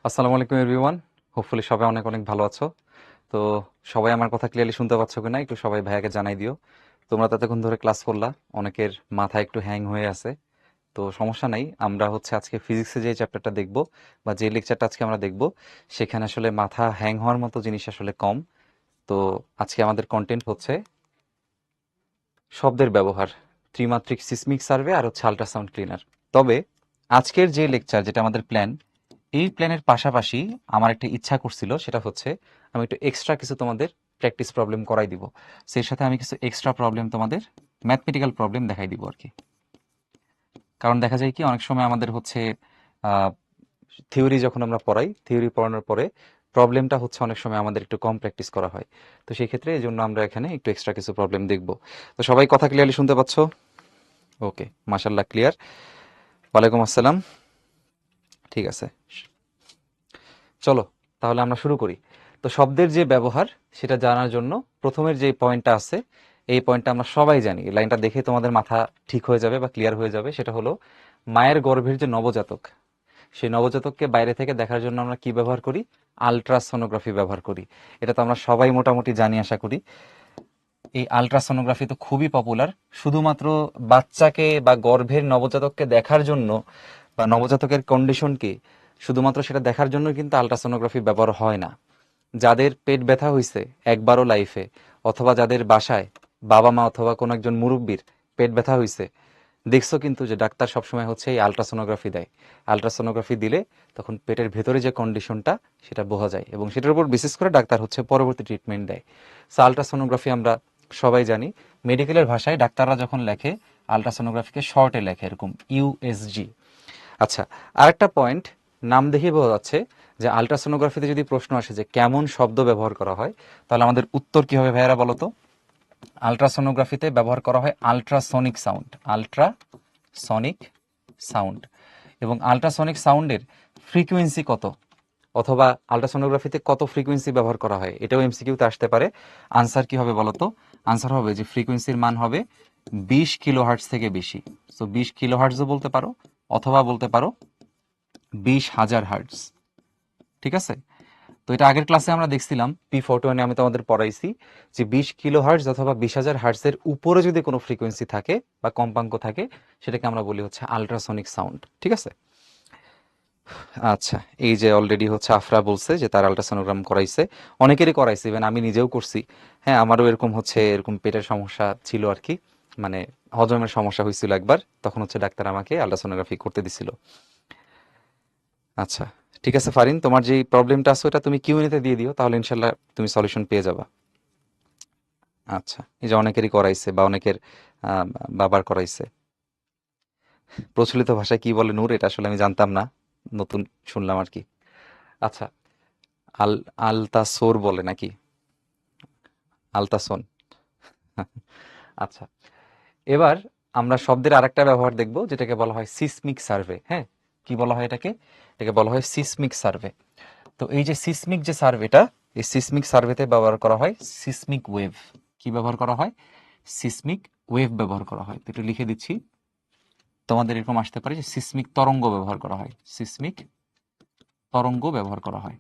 আসসালামু আলাইকুম everyone. Hopefully সবাই অনেক অনেক ভালো আছো। তো সবাই আমার কথা ক্লিয়ারলি শুনতে পাচ্ছ কিনা একটু সবাই ভাইয়াকে জানাই দিও। তোমরা তো এতক্ষণ ধরে ক্লাস করলা, অনেকের মাথা একটু হ্যাং হয়ে আছে। তো সমস্যা নাই, আমরা হচ্ছে আজকে ফিজিক্সে যে চ্যাপ্টারটা দেখব বা যে লেকচারটা আজকে আমরা দেখব, সেখানে আসলে মাথা হ্যাং হওয়ার মতো জিনিস আসলে কম। তো আজকে আমাদের কন্টেন্ট হচ্ছে শব্দের ব্যবহার, ত্রিমাত্রিক সিসমিক সার্ভে আর হচ্ছে আল্ট্রাসাউন্ড ক্লিনার। তবে আজকের যে লেকচার, যেটা আমাদের প্ল্যান, এই প্ল্যানের পাশাপাশি আমার একটা ইচ্ছা করছিল, সেটা হচ্ছে আমি একটু এক্সট্রা কিছু তোমাদের প্র্যাকটিস প্রবলেম করাই দিব। সেই সাথে আমি কিছু এক্সট্রা প্রবলেম তোমাদের, ম্যাথমেটিক্যাল প্রবলেম দেখাই দিব আর কি। কারণ দেখা যায় কি, অনেক সময় আমাদের হচ্ছে থিওরি যখন আমরা পড়াই, থিওরি পড়ানোর পরে প্রবলেমটা হচ্ছে অনেক সময় আমাদের একটু কম প্র্যাকটিস করা হয়। তো সেই ক্ষেত্রে এই জন্য আমরা এখানে একটু এক্সট্রা কিছু প্রবলেম দেখব। তো সবাই কথা ক্লিয়ারলি শুনতে পাচ্ছ? ওকে, মাশাল্লাহ, ক্লিয়ার। ওয়ালাইকুম আসসালাম। ঠিক আছে, চলো তাহলে আমরা শুরু করি। তো শব্দের যে ব্যবহার, সেটা জানার জন্য প্রথমের যে পয়েন্টটা আছে, এই পয়েন্টটা আমরা সবাই জানি, লাইনটা দেখে তোমাদের মাথা ঠিক হয়ে যাবে বা ক্লিয়ার হয়ে যাবে। সেটা হলো, মায়ের গর্ভের যে নবজাতক, সেই নবজাতককে বাইরে থেকে দেখার জন্য আমরা কি ব্যবহার করি? আলট্রাসোনোগ্রাফি ব্যবহার করি। এটা তো আমরা সবাই মোটামুটি জানি আশা করি। এই আলট্রাসোনোগ্রাফি তো খুবই পপুলার। শুধুমাত্র বাচ্চাকে বা গর্ভের নবজাতককে দেখার জন্য বা নবজাতকের কন্ডিশনকে শুধুমাত্র সেটা দেখার জন্য কিন্তু আলট্রাসোনোগ্রাফি ব্যবহার হয় না। যাদের পেট ব্যথা হয়েছে একবারও লাইফে, অথবা যাদের বাসায় বাবা মা অথবা কোনো একজন মুরব্বীর পেট ব্যথা হয়েছে, দেখছো কিন্তু যে ডাক্তার সবসময় হচ্ছে এই আলট্রাসোনোগ্রাফি দেয়। আলট্রাসোনোগ্রাফি দিলে তখন পেটের ভেতরে যে কন্ডিশনটা, সেটা বোঝা যায় এবং সেটার উপর বিশেষ করে ডাক্তার হচ্ছে পরবর্তী ট্রিটমেন্ট দেয়। সো আলট্রাসোনোগ্রাফি আমরা সবাই জানি। মেডিকেলের ভাষায় ডাক্তাররা যখন লেখে, আলট্রাসোনোগ্রাফিকে শর্টে লেখে এরকম ইউএসজি। আচ্ছা, আরেকটা পয়েন্ট, নাম দেখেই বোঝা যাচ্ছে যে আলট্রাসোনোগ্রাফিতে যদি প্রশ্ন আসে যে কেমন শব্দ ব্যবহার করা হয়, তাহলে আমাদের উত্তর কি হবে ভাইয়ারা বলো তো? আলট্রাসোনোগ্রাফিতে ব্যবহার করা হয় আলট্রাসনিক সাউন্ড, আলট্রাসনিক সাউন্ড। এবং আলট্রাসনিক সাউন্ডের ফ্রিকোয়েন্সি কত, অথবা আলট্রাসোনোগ্রাফিতে কত ফ্রিকোয়েন্সি ব্যবহার করা হয়, এটাও এমসিকিউতে আসতে পারে। আনসার কি হবে বলো তো? আনসার হবে যে ফ্রিকোয়েন্সির মান হবে 20 কিলোহার্টজ থেকে বেশি। সো 20 কিলোহার্টজও বলতে পারো, অথবা বলতে পারো 20,000 হার্টজ। ঠিক আছে? তো এটা আগের ক্লাসে আমরা দেখছিলাম, P41-এ আমি তোমাদের পড়াইছি যে 20 কিলোহার্টজ অথবা 20,000 হার্টজের উপরে যদি কোনো ফ্রিকোয়েন্সি থাকে বা কম্পাঙ্ক থাকে, সেটাকে আমরা বলি হচ্ছে আলট্রাসনিক সাউন্ড। ঠিক আছে? আচ্ছা, এই যে অলরেডি হচ্ছে আফরা বলছে যে তার আলট্রাসোনোগ্রাম করাইছে, অনেকেরই করাইছে, ইভেন আমি নিজেও করছি। হ্যাঁ, আমারও এরকম হচ্ছে, এরকম পেটের সমস্যা ছিল আর কি, মানে হজমের সমস্যা হয়েছিল একবার, তখন হচ্ছে ডাক্তার আমাকে আলট্রাসোনোগ্রাফি করতে দিছিল। আচ্ছা, ঠিক আছে ফারিন, তোমার যে প্রবলেমটা আছে ওটা তুমি কিউএনএ তে দিয়ে দিও, তাহলে ইনশাল্লাহ তুমি সলিউশন পেয়ে যাবা। আচ্ছা, এই যে অনেকেরই করাইছে বা অনেকের আহ, বাবার করাইছে। প্রচলিত ভাষায় কি বলে নূর, এটা আসলে আমি জানতাম না, নতুন শুনলাম আর কি। আচ্ছা, আল আলতাসোর বলে নাকি? আলতাসন। আচ্ছা, এবার আমরা শব্দের আরেকটা ব্যবহার দেখব, যেটাকে বলা হয় সিসমিক সার্ভে। হ্যাঁ, কি বলা হয় এটাকে? এটাকে বলা হয় সিসমিক সার্ভে। তো এই যে সিসমিক যে সার্ভেটা, এই সিসমিক সার্ভেতে ব্যবহার করা হয় সিসমিক ওয়েভ। কি ব্যবহার করা হয়? সিসমিক ওয়েভ ব্যবহার করা হয়। তো একটু লিখে দিচ্ছি, তোমাদের এরকম আসতে পারে যে সিসমিক তরঙ্গ ব্যবহার করা হয়, সিসমিক তরঙ্গ ব্যবহার করা হয়।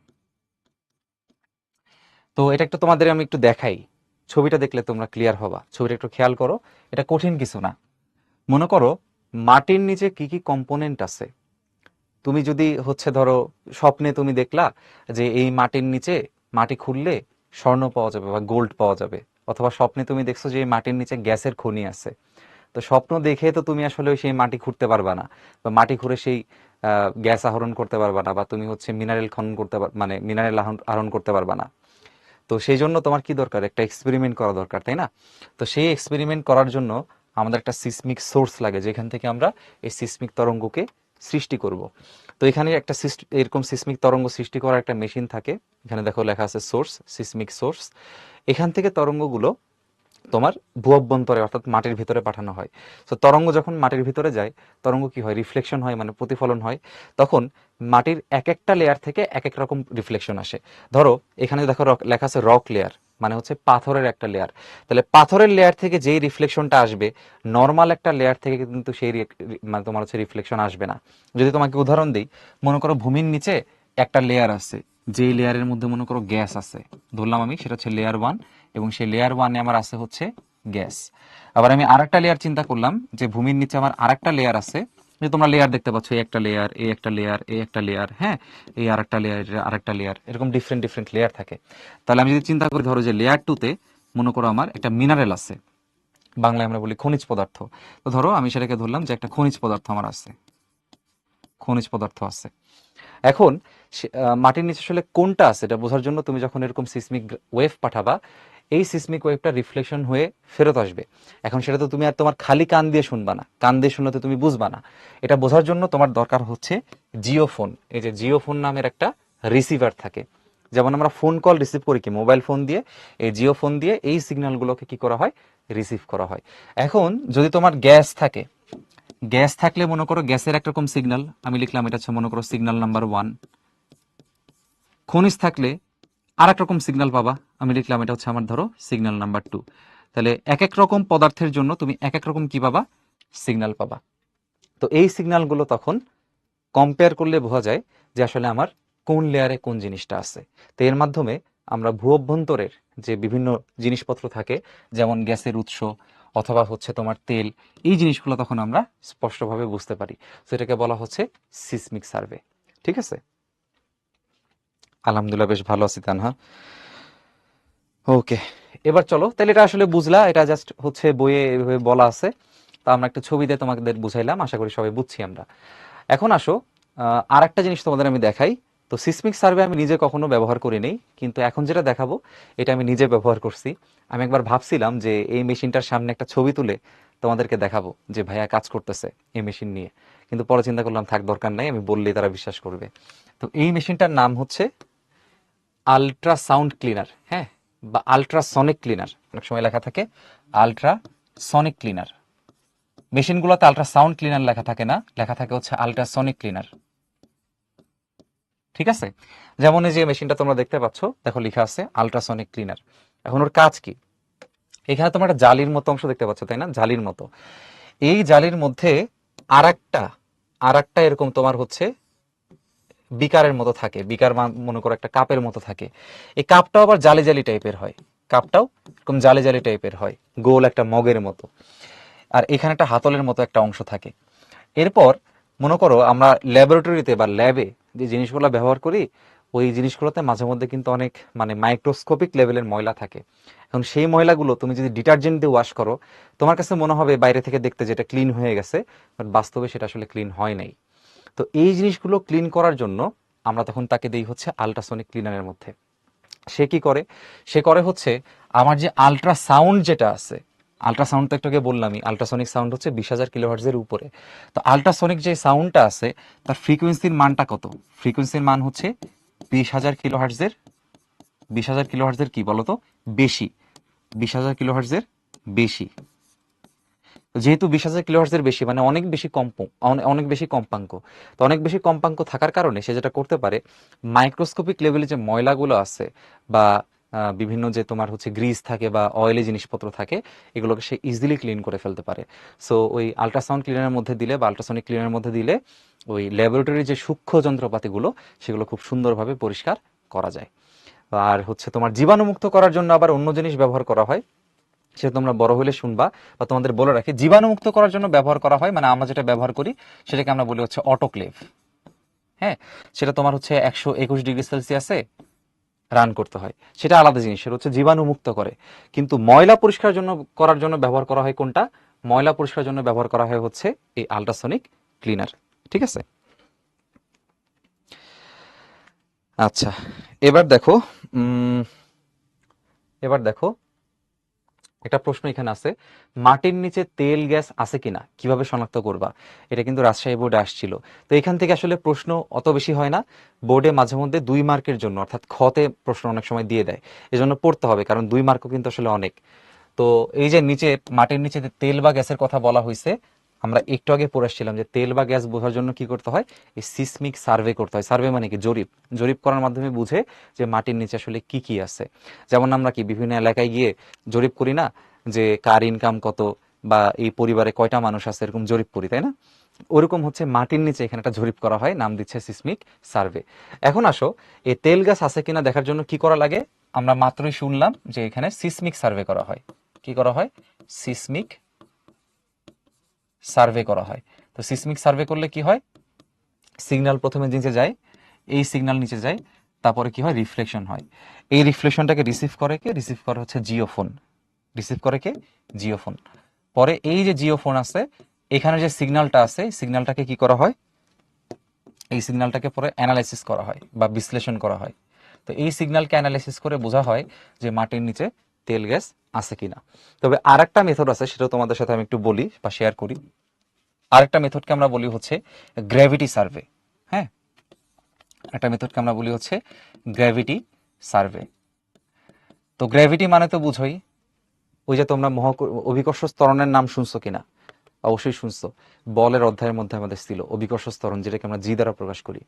তো এটা একটু তোমাদের আমি একটু দেখাই, ছবিটা দেখলে তোমরা ক্লিয়ার হবা। ছবিটা একটু খেয়াল করো, এটা কঠিন কিছু না। মনে করো মাটির নিচে কি কি কম্পোনেন্ট আছে। তুমি যদি হচ্ছে ধরো স্বপ্নে তুমি দেখলা যে এই মাটির নিচে মাটি খুললে স্বর্ণ পাওয়া যাবে বা গোল্ড পাওয়া যাবে, অথবা স্বপ্নে তুমি দেখছো যে এই মাটির নিচে গ্যাসের খনি আছে। তো স্বপ্ন দেখে তো তুমি আসলে সেই মাটি খুঁড়তে পারবা না, বা মাটি খুঁড়ে সেই গ্যাস আহরণ করতে পারবা না, বা তুমি হচ্ছে মিনারেল খনন করতে মানে মিনারেল আহরণ করতে পারবা না। তো সেই জন্য তোমার কি দরকার? একটা এক্সপেরিমেন্ট করা দরকার, তাই না? তো সেই এক্সপেরিমেন্ট করার জন্য আমাদের একটা সিসমিক সোর্স লাগে, যেখান থেকে আমরা এই সিসমিক তরঙ্গকে সৃষ্টি করব। তো এখানে একটা এরকম সিসমিক তরঙ্গ সৃষ্টি করার একটা মেশিন থাকে। এখানে দেখো লেখা আছে সোর্স, সিসমিক সোর্স। এখান থেকে তরঙ্গগুলো তোমার ভূঅভ্যন্তরে অর্থাৎ মাটির ভিতরে পাঠানো হয়। তো তরঙ্গ যখন মাটির ভিতরে যায়, তরঙ্গ কি হয়? রিফ্লেকশন হয়, মানে প্রতিফলন হয়। তখন মাটির এক একটা লেয়ার থেকে এক এক রকম রিফ্লেকশন আসে। ধরো এখানে দেখো লেখা আছে রক লেয়ার, মানে হচ্ছে পাথরের একটা লেয়ার। তাহলে পাথরের লেয়ার থেকে যেই রিফ্লেকশনটা আসবে, নর্মাল একটা লেয়ার থেকে কিন্তু সেই মানে তোমার হচ্ছে রিফ্লেকশন আসবে না। যদি তোমাকে উদাহরণ দিই, মনে করো ভূমির নিচে একটা লেয়ার আছে, যে লেয়ারের মধ্যে মনে করো গ্যাস আছে, ধরলাম আমি সেটা হচ্ছে লেয়ার 1, এবং সেই লেয়ার 1-এ আমার আছে হচ্ছে গ্যাস। আবার আমি আরেকটা লেয়ার চিন্তা করলাম যে ভূমির নিচে আমার আরেকটা লেয়ার আছে, যে তোমরা লেয়ার দেখতে পাচ্ছ, এই একটা লেয়ার, এই একটা লেয়ার, এই একটা লেয়ার, হ্যাঁ, এই আরেকটা লেয়ার, আরেকটা লেয়ার, এরকম ডিফারেন্ট ডিফারেন্ট লেয়ার থাকে। তাহলে আমি যদি চিন্তা করি, ধরো যে লেয়ার 2-তে মনে করো আমার একটা মিনারেল আছে, বাংলায় আমরা বলি খনিজ পদার্থ। তো ধরো আমি সেটাকে ধরলাম যে একটা খনিজ পদার্থ আমার আছে, খনিজ পদার্থ আছে। এখন মাটির নিচে আসলে কোনটা আছে এটা বোঝার জন্য তুমি যখন এরকম সিসমিক ওয়েভ পাঠাবা, এই সিসমিক ওয়েভটা রিফ্লেকশন হয়ে ফেরত আসবে। এখন সেটা তো তুমি আর তোমার খালি কান দিয়ে শুনবা না, কান দিয়ে শুনলে তো তুমি বুঝবা না। এটা বোঝার জন্য তোমার দরকার হচ্ছে জিওফোন। এই যে জিওফোন নামের একটা রিসিভার থাকে, যেমন আমরা ফোন কল রিসিভ করি কি মোবাইল ফোন দিয়ে, এই জিওফোন দিয়ে এই সিগন্যালগুলোকে কি করা হয়, রিসিভ করা হয়। এখন যদি তোমার গ্যাস থাকে, গ্যাস থাকলে মনে করো গ্যাসের একরকম সিগন্যাল, আমি লিখলাম এটা হচ্ছে মনে করো সিগন্যাল নাম্বার 1। খনিজ থাকলে আর এক রকম সিগন্যাল পাবা, আমি লিখলাম এটা হচ্ছে আমার ধরো সিগন্যাল নাম্বার 2। তাহলে এক এক রকম পদার্থের জন্য তুমি এক এক রকম কি পাবা, সিগন্যাল পাবা। তো এই সিগন্যালগুলো তখন কম্পেয়ার করলে বোঝা যায় যে আসলে আমার কোন লেয়ারে কোন জিনিসটা আছে। তো এর মাধ্যমে আমরা ভূ অভ্যন্তরের যে বিভিন্ন জিনিসপত্র থাকে, যেমন গ্যাসের উৎস অথবা হচ্ছে তোমার তেল, এই জিনিসগুলো তখন আমরা স্পষ্টভাবে বুঝতে পারি। তো এটাকে বলা হচ্ছে সিসমিক সার্ভে। ঠিক আছে, আলহামদুলিল্লাহ বেশ ভালো আছি তানহা। ওকে, এবার চলো, তাহলে এটা আসলে বুঝলা, এটা জাস্ট হচ্ছে বইয়ে এভাবে বলা আছে, তা আমরা একটা ছবি দিয়ে তোমাদের বুঝাইলাম, আশা করি সবাই বুঝছি আমরা। এখন আসো আর একটা জিনিস তোমাদের আমি দেখাই। তো সিসমিক সার্ভে আমি নিজে কখনো ব্যবহার করি নাই, কিন্তু এখন যেটা দেখাবো এটা আমি নিজে ব্যবহার করছি। আমি একবার ভাবছিলাম যে এই মেশিনটার সামনে একটা ছবি তুলে তোমাদেরকে দেখাবো যে ভাইয়া কাজ করতেছে এই মেশিন নিয়ে, কিন্তু পরে চিন্তা করলাম থাক, দরকার নাই, আমি বললেই তারা বিশ্বাস করবে। তো এই মেশিনটার নাম হচ্ছে আল্ট্রাসাউন্ড ক্লিনার, হ্যাঁ, বা আল্ট্রাসনিক ক্লিনার, অনেক সময় লেখা থাকে আল্ট্রাসনিক ক্লিনার। মেশিনগুলোতে আল্ট্রাসাউন্ড ক্লিনার লেখা থাকে না, লেখা থাকে হচ্ছে আল্ট্রাসনিক ক্লিনার। ঠিক আছে, যেমন এই যে মেশিনটা তোমরা দেখতে পাচ্ছ, দেখো লেখা আছে আল্ট্রাসনিক ক্লিনার। এখন ওর কাজ কি? এখানে তোমরা একটা জালির মতো অংশ দেখতে পাচ্ছ, তাই না, জালির মতো। এই জালির মধ্যে আরেকটা আরেকটা এরকম তোমার হচ্ছে বিকারের মতো থাকে, বিকার মনে করো একটা কাপের মতো থাকে। এই কাপটাও আবার জালি জালি টাইপের হয়, কাপটাও এরকম জালি জালি টাইপের হয়, গোল একটা মগের মতো। আর এখানে একটা হাতলের মতো একটা অংশ থাকে। এরপর মনে করো আমরা ল্যাবরেটরিতে বা ল্যাবে যে জিনিসগুলো ব্যবহার করি, ওই জিনিসগুলোতে মাঝে মধ্যে কিন্তু অনেক মানে মাইক্রোস্কোপিক লেভেলের ময়লা থাকে। এখন সেই ময়লাগুলো তুমি যদি ডিটারজেন্ট দিয়ে ওয়াশ করো, তোমার কাছে মনে হবে বাইরে থেকে দেখতে যেটা ক্লিন হয়ে গেছে, বাট বাস্তবে সেটা আসলে ক্লিন হয় নাই। তো এই জিনিসগুলো ক্লিন করার জন্য আমরা তখন তাকে দিই হচ্ছে আল্ট্রাসনিক ক্লিনারের মধ্যে। সে কি করে? সে করে হচ্ছে আমার যে আল্ট্রাসাউন্ড যেটা আছে, আল্ট্রাসাউন্ড তো একটু বললামই, আল্ট্রাসনিক সাউন্ড হচ্ছে 20,000 কিলোহার্টজের উপরে। তো আল্ট্রাসনিক যে সাউন্ডটা আছে তার ফ্রিকোয়েন্সির মানটা কত? ফ্রিকোয়েন্সির মান হচ্ছে 20,000 কিলোহার্টজের। 20,000 কিলোহার্টজের কি বলতো বেশি, 20,000 কিলোহার্টজের বেশি। যেহেতু 20,000 কিলোহার্টজের বেশি মানে অনেক বেশি অনেক বেশি কম্পাঙ্ক। তো অনেক বেশি কম্পাঙ্ক থাকার কারণে সে যেটা করতে পারে, মাইক্রোস্কোপিক লেভেলে যে ময়লাগুলো আছে বা বিভিন্ন যে তোমার হচ্ছে গ্রিস থাকে বা অয়েলি জিনিসপত্র থাকে, এগুলোকে সে ইজিলি ক্লিন করে ফেলতে পারে। সো ওই আল্ট্রাসাউন্ড ক্লিনারের মধ্যে দিলে বা আল্ট্রাসনিক ক্লিনারের মধ্যে দিলে ওই ল্যাবরেটরির যে সূক্ষ্ম যন্ত্রপাতিগুলো সেগুলো খুব সুন্দরভাবে পরিষ্কার করা যায়। আর হচ্ছে তোমার জীবাণুমুক্ত করার জন্য আবার অন্য জিনিস ব্যবহার করা হয়, সেটা তোমরা বড় হলে শুনবা। বা তোমাদের বলে রাখি, জীবাণুমুক্ত করার জন্য ব্যবহার করা হয়, মানে আমরা যেটা ব্যবহার করি সেটাকে আমরা বলি হচ্ছে অটোক্লেভ। হ্যাঁ, সেটা তোমার হচ্ছে 121 ডিগ্রি সেলসিয়াসে রান করতে হয়, সেটা আলাদা জিনিস, সেটা হচ্ছে জীবাণুমুক্ত করে। কিন্তু ময়লা পরিষ্কার জন্য করার জন্য ব্যবহার করা হয় কোনটা? ময়লা পরিষ্কার জন্য ব্যবহার করা হয় হচ্ছে এই আল্ট্রাসনিক ক্লিনার। ঠিক আছে, আচ্ছা, এবার দেখো এবার দেখো একটা প্রশ্ন এখানে আছে, মাটির নিচে তেল গ্যাস আছে কিনা কিভাবে শনাক্ত করবা? এটা কিন্তু রাজশাহী বোর্ডে আসছিল। তো এখান থেকে আসলে প্রশ্ন অত বেশি হয় না, বোর্ডে মাঝে মধ্যে 2 মার্কের জন্য অর্থাৎ খতে প্রশ্ন অনেক সময় দিয়ে দেয়, এজন্য পড়তে হবে, কারণ 2 মার্কও কিন্তু আসলে অনেক। তো এই যে নিচে মাটির নিচে যে তেল বা গ্যাসের কথা বলা হয়েছে, আমরা একটু আগে পড়ে আসছিলাম যে তেল বা গ্যাস বোঝার জন্য কি করতে হয়, এই সিসমিক সার্ভে করতে হয়। সার্ভে মানে কি? জরিপ। জরিপ করার মাধ্যমে বুঝে যে মাটির নিচে আসলে কি কি আছে। যেমন আমরা কি বিভিন্ন এলাকায় গিয়ে জরিপ করি না, যে কার ইনকাম কত বা এই পরিবারে কয়টা মানুষ আছে, এরকম জরিপ করি, তাই না? ওরকম হচ্ছে মাটির নিচে এখানে একটা জরিপ করা হয়, নাম দিচ্ছে সিসমিক সার্ভে। এখন আসো, এই তেল গাছ আছে কিনা দেখার জন্য কি করা লাগে? আমরা মাত্রই শুনলাম যে এখানে সিসমিক সার্ভে করা হয়। কি করা হয়? সিসমিক সার্ভে করা হয়। তো সিসমিক সার্ভে করলে কি হয়? সিগন্যাল প্রথমে নিচে যায়, এই সিগন্যাল নিচে যায়, তারপরে কি হয়? রিফ্লেকশন হয়। এই রিফ্লেকশনটাকে রিসিভ করে কে? রিসিভ করে হচ্ছে জিওফোন। রিসিভ করে কে? জিওফোন। পরে এই যে জিওফোন আছে, এখানে যে সিগন্যালটা আছে, সিগন্যালটাকে কি করা হয়? এই সিগন্যালটাকে পরে অ্যানালাইসিস করা হয় বা বিশ্লেষণ করা হয়। তো এই সিগন্যালকে অ্যানালাইসিস করে বোঝা হয় যে মাটির নিচে তেল গ্যাস আছে কিনা। তবে আরেকটা মেথড আছে, সেটাও তোমাদের সাথে আমি একটু বলি বা শেয়ার করি। আরেকটা মেথডকে আমরা বলি হচ্ছে গ্র্যাভিটি সার্ভে। হ্যাঁ, একটা মেথডকে আমরা বলি হচ্ছে গ্র্যাভিটি সার্ভে। তো গ্র্যাভিটি মানে তো বুঝোই, ওই যে তোমরা অভিকর্ষ ত্বরণের নাম শুনছো কিনা? অবশ্যই শুনছো। বলের অধ্যায়ের মধ্যে আমাদের ছিল অভিকর্ষ ত্বরণ, যেটাকে আমরা জি দ্বারা প্রকাশ করি।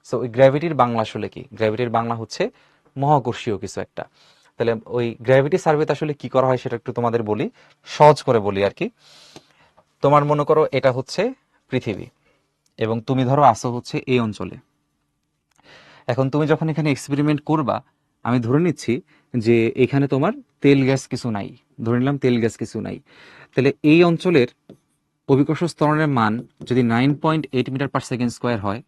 সো ওই গ্র্যাভিটির বাংলা আসলে কি? গ্র্যাভিটির বাংলা হচ্ছে মহাকর্ষীয় কিছু একটা। তাহলে ওই গ্র্যাভিটি সার্ভেতে আসলে কি করা হয় সেটা একটু তোমাদের বলি, সহজ করে বলি আর কি। তোমার মনে করো এটা হচ্ছে পৃথিবী, এবং তুমি ধরো আসো হচ্ছে এই অঞ্চলে। এখন তুমি যখন এখানে এক্সপেরিমেন্ট করবা, আমি ধরে নিচ্ছি যে এখানে তোমার তেল গ্যাস কিছু নাই, ধরে নিলাম তেল গ্যাস কিছু নাই। তাহলে এই অঞ্চলের অভিকর্ষ ত্বরণের মান যদি 9.8 মিটার পার সেকেন্ড স্কোয়ার হয়,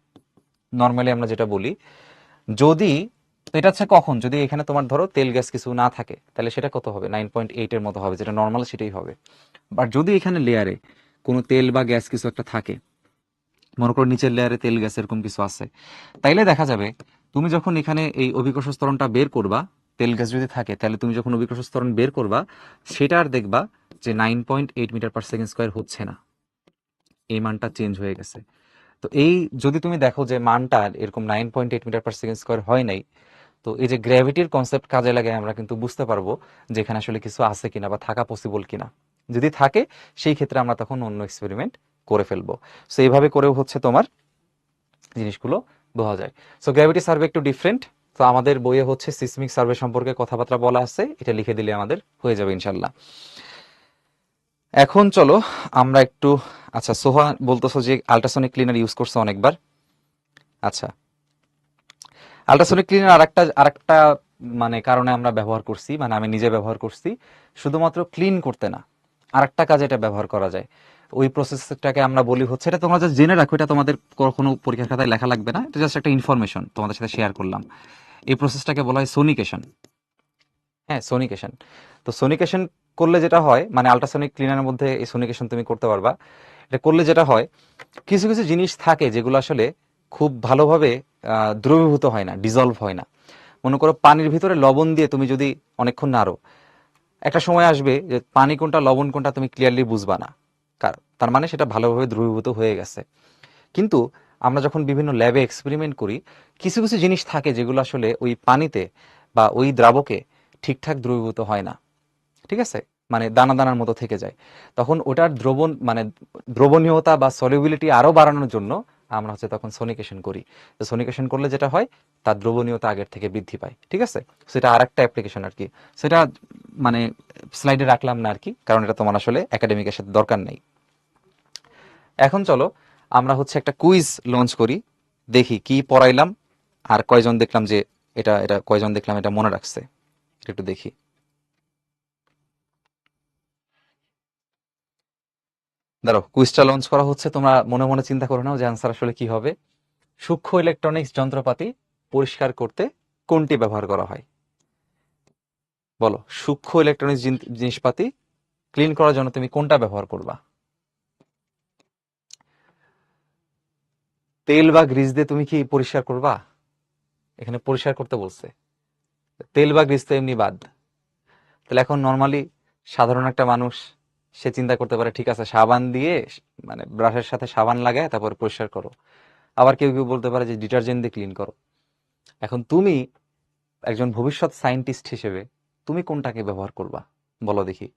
নর্মালি আমরা যেটা বলি, যদি, তো এটা হচ্ছে কখন, যদি এখানে তোমার ধরো তেল গ্যাস কিছু না থাকে, তাহলে সেটা কত হবে? 9.8 এর মতো হবে, যেটা নর্মাল সেটাই হবে। বাট যদি এখানে লেয়ারে কোনো তেল বা গ্যাস কিছু একটা থাকে, মনে করো নিচের লেয়ারে তেল গ্যাস এরকম কিছু আছে, তাইলে দেখা যাবে তুমি যখন এখানে এই অভিকর্ষ ত্বরণটা বের করবা, তেল গ্যাস যদি থাকে, তাহলে তুমি যখন অভিকর্ষ ত্বরণ বের করবা, সেটা আর দেখবা যে 9.8 মিটার পার সেকেন্ড স্কোয়ার হচ্ছে না, এই মানটা চেঞ্জ হয়ে গেছে। তো এই যদি তুমি দেখো যে মানটা এরকম 9.8 মিটার পার সেকেন্ড স্কোয়ার হয় নাই, তো এই যে গ্র্যাভিটির কনসেপ্ট কাজে লাগে আমরা কিন্তু বুঝতে পারবো যে এখানে আসলে কিছু আছে কিনা বা থাকা পসিবল কিনা। যদি থাকে, সেই ক্ষেত্রে আমরা তখন অন্য এক্সপেরিমেন্ট করে ফেলবো। সো এইভাবে করেও হচ্ছে তোমার জিনিসগুলো বোঝা যায়। সো গ্র্যাভিটি সার্ভে একটু ডিফারেন্ট। তো আমাদের বইয়ে হচ্ছে সিসমিক সার্ভে সম্পর্কে কথাবার্তা বলা আছে, এটা লিখে দিলে আমাদের হয়ে যাবে ইনশাল্লাহ। এখন চলো আমরা একটু, আচ্ছা সোহা বলতেছো যে আল্ট্রাসনিক ক্লিনার ইউজ করছো অনেকবার। আচ্ছা, আল্ট্রাসনিক ক্লিনার আরেকটা মানে কারণে আমরা ব্যবহার করছি, মানে আমি নিজে ব্যবহার করছি, শুধুমাত্র ক্লিন করতে না, আরেকটা কাজে এটা ব্যবহার করা যায়। ওই প্রসেসটাকে আমরা বলি হচ্ছে, এটা তোমরা জাস্ট জেনে রাখো, এটা তোমাদের কোনো পরীক্ষার খাতায় লেখা লাগবে না, এটা জাস্ট একটা ইনফরমেশন তোমাদের সাথে শেয়ার করলাম। এই প্রসেসটাকে বলা হয় সোনিকেশন। হ্যাঁ, সোনিকেশন। তো সোনিকেশন করলে যেটা হয়, মানে আল্ট্রাসনিক ক্লিনারের মধ্যে এই সোনিকেশন তুমি করতে পারবা। এটা করলে যেটা হয়, কিছু কিছু জিনিস থাকে যেগুলো আসলে খুব ভালোভাবে দ্রবীভূত হয় না, ডিজলভ হয় না। মনে করো পানির ভিতরে লবণ দিয়ে তুমি যদি অনেকক্ষণ নাড়ো, একটা সময় আসবে যে পানি কোনটা লবণ কোনটা তুমি ক্লিয়ারলি বুঝবা না, তার মানে সেটা ভালোভাবে দ্রবীভূত হয়ে গেছে। কিন্তু আমরা যখন বিভিন্ন ল্যাবে এক্সপেরিমেন্ট করি, কিছু কিছু জিনিস থাকে যেগুলো আসলে ওই পানিতে বা ওই দ্রাবকে ঠিকঠাক দ্রবীভূত হয় না, ঠিক আছে, মানে দানা দানার মতো থেকে যায়। তখন ওটার দ্রবণ মানে দ্রবণীয়তা বা সলিউবিলিটি আরো বাড়ানোর জন্য আমরা হচ্ছে তখন সোনিকেশন করি। তো সোনিকেশন করলে যেটা হয়, তার দ্রবণীয়তা আগের থেকে বৃদ্ধি পায়, ঠিক আছে। সেটা আরেকটা অ্যাপ্লিকেশন আর কি, সেটা মানে স্লাইডে রাখলাম না আর কি, কারণ এটা তোমার আসলে একাডেমিকের সাথে দরকার নেই। এখন চলো আমরা হচ্ছে একটা কুইজ লঞ্চ করি, দেখি কি পড়াইলাম আর কয়জন দেখলাম যে এটা এটা কয়জন দেখলাম এটা মনে রাখছে, এটা একটু দেখি। দাঁড়াও, কুইজটা লঞ্চ করা হচ্ছে, তোমরা মনে মনে চিন্তা করে নাও যে আনসার আসলে কি হবে। সূক্ষ্ম ইলেকট্রনিক্স যন্ত্রপাতি পরিষ্কার করতে কোনটি ব্যবহার করা হয়? বলো, সূক্ষ্ম ইলেকট্রনিক্স জিনিসপাতি ক্লিন করার জন্য তুমি কোনটা ব্যবহার করবা? তেল বা গ্রিজ দিয়ে তুমি কি পরিষ্কার করবা? এখানে পরিষ্কার করতে বলছে, তেল বা গ্রিজ তো এমনি বাদ। তাহলে এখন নর্মালি সাধারণ একটা মানুষ, সে চিন্তা করতে পারে ঠিক আছে সাবান দিয়ে, মানে ব্রাশের সাথে সাবান লাগায় তারপর পরিষ্কার করো। আবার কেউ কেউ বলতে পারে যে ডিটারজেন্ট দিয়ে ক্লিন করো। এখন তুমি একজন ভবিষ্যৎ সায়েন্টিস্ট হিসেবে তুমি কোনটাকে ব্যবহার করবা? বলো দেখি,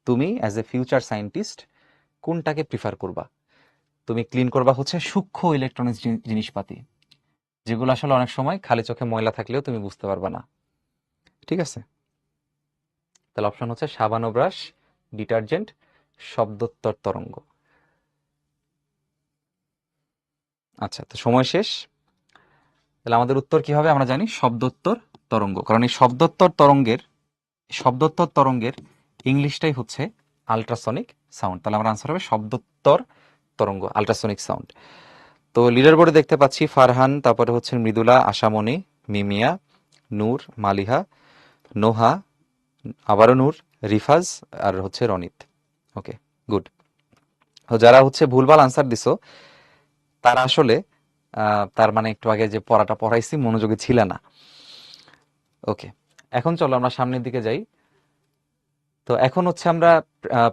তুমি অ্যাজ এ ফিউচার সায়েন্টিস্ট কোনটাকে প্রিফার করবা? তুমি ক্লিন করবা হচ্ছে সূক্ষ্ম ইলেকট্রনিক্স জিনিসপাতি, যেগুলো আসলে অনেক সময় খালি চোখে ময়লা থাকলেও তুমি বুঝতে পারবা না, ঠিক আছে। তাহলে অপশন হচ্ছে সাবান ও ব্রাশ, ডিটারজেন্ট, শব্দোত্তর তরঙ্গ। আচ্ছা, তো সময় শেষ। তাহলে আমাদের উত্তর কি হবে আমরা জানি, শব্দোত্তর তরঙ্গ। কারণ এই শব্দোত্তর তরঙ্গের ইংলিশটাই হচ্ছে আল্ট্রাসনিক সাউন্ড। তাহলে আমার আনসার হবে শব্দোত্তর তরঙ্গ, আল্ট্রাসনিক সাউন্ড। তো লিডার বোর্ডে দেখতে পাচ্ছি ফারহান, তারপরে হচ্ছে মৃদুলা, আশামণি, মিমিয়া, নূর, মালিহা, নোহা, আবারও নূর, রিফাজ আর হচ্ছে রনিত। ওকে, গুড। যারা হচ্ছে ভুলভাল আনসার দিছো তারা আসলে তার মানে একটু আগে যে পড়াটা পড়াইছি মনোযোগী ছিল না। ওকে, এখন চলো আমরা সামনের দিকে যাই। তো এখন হচ্ছে আমরা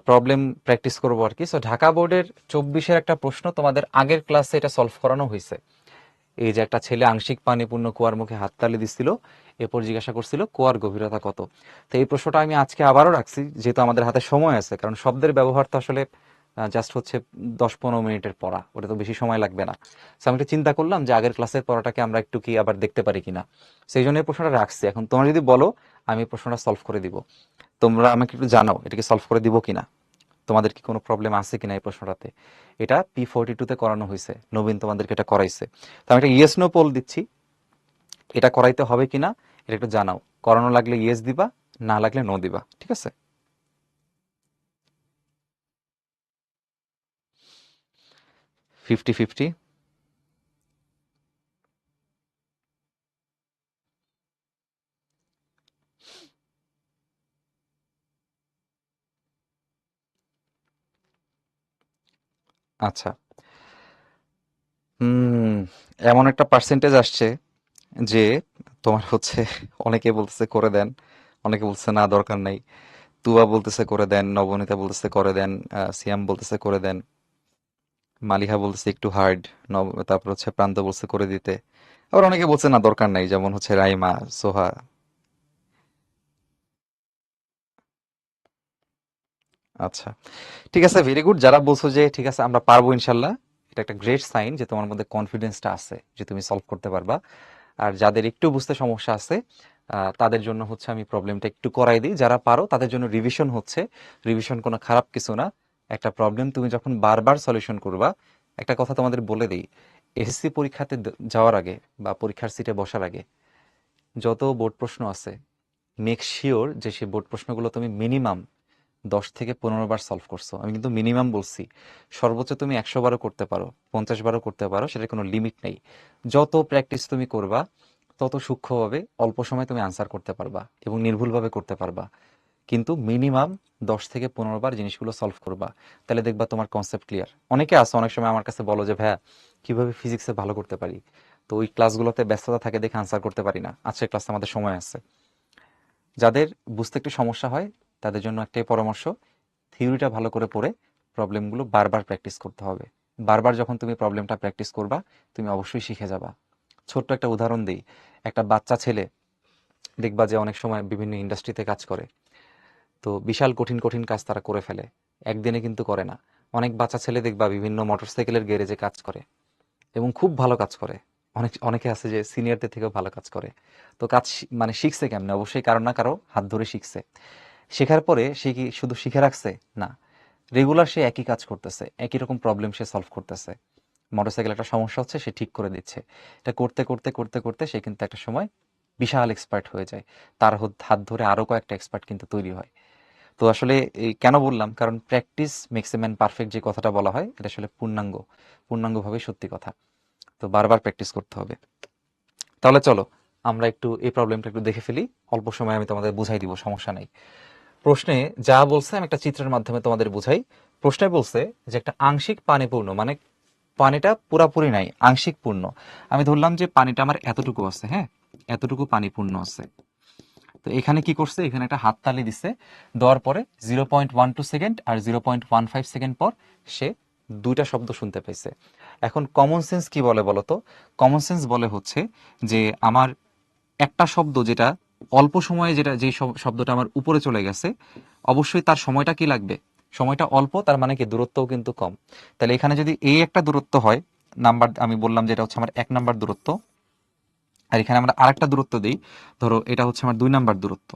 প্রবলেম প্র্যাকটিস করবো আর কি। সো ঢাকা বোর্ডের 24-এর একটা প্রশ্ন তোমাদের আগের ক্লাসে এটা সলভ করানো হয়েছে। এই যে একটা ছেলে আংশিক পানিপূর্ণ কুয়ার মুখে হাততালি দিছিল, এরপর জিজ্ঞাসা করছিল কুয়ার গভীরতা কত। তো এই প্রশ্নটা আমি আজকে আবারও রাখছি, যেহেতু আমাদের হাতে সময় আছে। কারণ শব্দের ব্যবহার তো আসলে জাস্ট হচ্ছে 10-15 মিনিটের পড়া, ওটা তো বেশি সময় লাগবে না। সো আমি একটু চিন্তা করলাম যে আগের ক্লাসের পড়াটাকে আমরা একটু কি আবার দেখতে পারি কিনা, সেই জন্য এই প্রশ্নটা রাখছি। এখন তোমরা যদি বলো আমি এই প্রশ্নটা সলভ করে দিব। তোমরা আমাকে একটু জানাও এটাকে সলভ করে দিব কিনা, তোমাদের কি কোনো প্রবলেম আছে কিনা এই প্রশ্নটাতে। এটা P42-তে করানো হয়েছে, নবীন তোমাদেরকে এটা করাইছে। তো আমি একটা ইয়েস নো পোল দিচ্ছি, এটা করাইতে হবে কিনা এটা একটু জানাও। করানো লাগলে ইয়েস দিবা, না লাগলে নো দিবা, ঠিক আছে? 50-50। আচ্ছা, হুম, এমন একটা পার্সেন্টেজ আসছে যে তোমার হচ্ছে অনেকে বলতেছে করে দেন, অনেকে বলতেছে না দরকার নাই। তুয়া বলতেছে করে দেন, নবনীতা বলতেছে করে দেন, সিয়াম বলতেছে করে দেন, মালিহা বলতেছে একটু হার্ড, তারপর হচ্ছে প্রান্ত বলছে করে দিতে। আবার অনেকে বলছে না দরকার নাই, যেমন হচ্ছে রাইমা, সোহা। আচ্ছা, ঠিক আছে, ভেরি গুড। যারা বলছো যে ঠিক আছে আমরা পারবো ইনশাল্লাহ, এটা একটা গ্রেট সাইন যে তোমার মধ্যে কনফিডেন্সটা আছে যে তুমি সলভ করতে পারবা। আর যাদের একটু বুঝতে সমস্যা আছে তাদের জন্য হচ্ছে আমি প্রবলেমটা একটু করাই দিই। যারা পারো তাদের জন্য রিভিশন হচ্ছে, রিভিশন কোনো খারাপ কিছু না। একটা প্রবলেম তুমি যখন বারবার সলিউশন করবা, একটা কথা তোমাদের বলে দিই, এসএসসি পরীক্ষাতে যাওয়ার আগে বা পরীক্ষার সিটে বসার আগে যত বোর্ড প্রশ্ন আছে, মেক শিওর যে সেই বোর্ড প্রশ্নগুলো তুমি মিনিমাম 10 থেকে 15 বার সলভ করছো। আমি কিন্তু মিনিমাম বলছি, সর্বোচ্চ তুমি 100 বারও করতে পারো, 50 বারও করতে পারো, সেটার কোনো লিমিট নেই। যত প্র্যাকটিস তুমি করবা তত সূক্ষ্মভাবে অল্প সময় তুমি আনসার করতে পারবা এবং নির্ভুলভাবে করতে পারবা। কিন্তু মিনিমাম 10 থেকে 15 বার জিনিসগুলো সলভ করবা, তাহলে দেখবা তোমার কনসেপ্ট ক্লিয়ার। অনেকে আছে অনেক সময় আমার কাছে বলো যে ভাইয়া কিভাবে ফিজিক্সে ভালো করতে পারি, তো ওই ক্লাসগুলোতে ব্যস্ততা থাকে দেখে আনসার করতে পারি না। আজকের ক্লাসে আমাদের সময় আছে। যাদের বুঝতে একটু সমস্যা হয় তাদের জন্য একটাই পরামর্শ, থিওরিটা ভালো করে পড়ে প্রবলেমগুলো বারবার প্র্যাকটিস করতে হবে। বারবার যখন তুমি প্রবলেমটা প্র্যাকটিস করবা তুমি অবশ্যই শিখে যাবা। ছোট্ট একটা উদাহরণ দিই, একটা বাচ্চা ছেলে দেখবা যে অনেক সময় বিভিন্ন ইন্ডাস্ট্রিতে কাজ করে, তো বিশাল কঠিন কঠিন কাজ তারা করে ফেলে, একদিনে কিন্তু করে না। অনেক বাচ্চা ছেলে দেখবা বিভিন্ন মোটরসাইকেলের গ্যারেজে কাজ করে এবং খুব ভালো কাজ করে। অনেকে আছে যে সিনিয়রদের থেকেও ভালো কাজ করে। তো কাজ মানে শিখছে কেমনে? অবশ্যই কারো না কারো হাত ধরে শিখছে। শেখার পরে সে কি শুধু শিখে রাখছে? না, রেগুলার সে একই কাজ করতেছে, একই রকম প্রবলেম সে সলভ করতেছে। মোটরসাইকেল একটা সমস্যা হচ্ছে, সে ঠিক করে দিচ্ছে। এটা করতে করতে করতে করতে সে কিন্তু একটা সময় বিশাল এক্সপার্ট হয়ে যায়। তার হাত ধরে আরো কয়েকটা এক্সপার্ট কিন্তু তৈরি হয়। তো আসলে এই কেন বললাম, কারণ practice makes a man perfect যে কথাটা বলা হয় এটা আসলে পূর্ণাঙ্গভাবে সত্যি কথা। তো বারবার প্র্যাকটিস করতে হবে। তাহলে চলো আমরা একটু এই প্রবলেমটা একটু দেখে ফেলি। অল্প সময় আমি তোমাদের বুঝাই দিব, সমস্যা নাই। প্রশ্নে যা বলছে আমি একটা চিত্রের মাধ্যমে তোমাদের বুঝাই। প্রশ্নে বলছে যে একটা আংশিক পানিপূর্ণ, মানে পানিটা পুরাপুরি নাই, আংশিক পূর্ণ। আমি ধরলাম যে পানিটা আমার এতটুকু আছে, হ্যাঁ, এতটুকু পানি পূর্ণ আছে। তো এখানে কি করছে, এখানে একটা হাততালি দিছে, দেওয়ার পরে 0.12 সেকেন্ড আর 0.15 সেকেন্ড পর সে দুইটা শব্দ শুনতে পাইছে। এখন কমন সেন্স কি বলে বলতো? কমন সেন্স বলে হচ্ছে যে আমার একটা শব্দ যেটা অল্প সময়ে, যেটা যেই শব্দটা আমার উপরে চলে গেছে, অবশ্যই তার সময়টা কি লাগবে, সময়টা অল্প, তার মানে কি দূরত্বও কিন্তু কম। তাহলে এখানে যদি এই একটা দূরত্ব হয়, নাম্বার আমি বললাম যেটা হচ্ছে আমার 1 নাম্বার দূরত্ব, আর এখানে আমরা আরেকটা দূরত্ব দিই, ধরো এটা হচ্ছে আমার 2 নাম্বার দূরত্ব।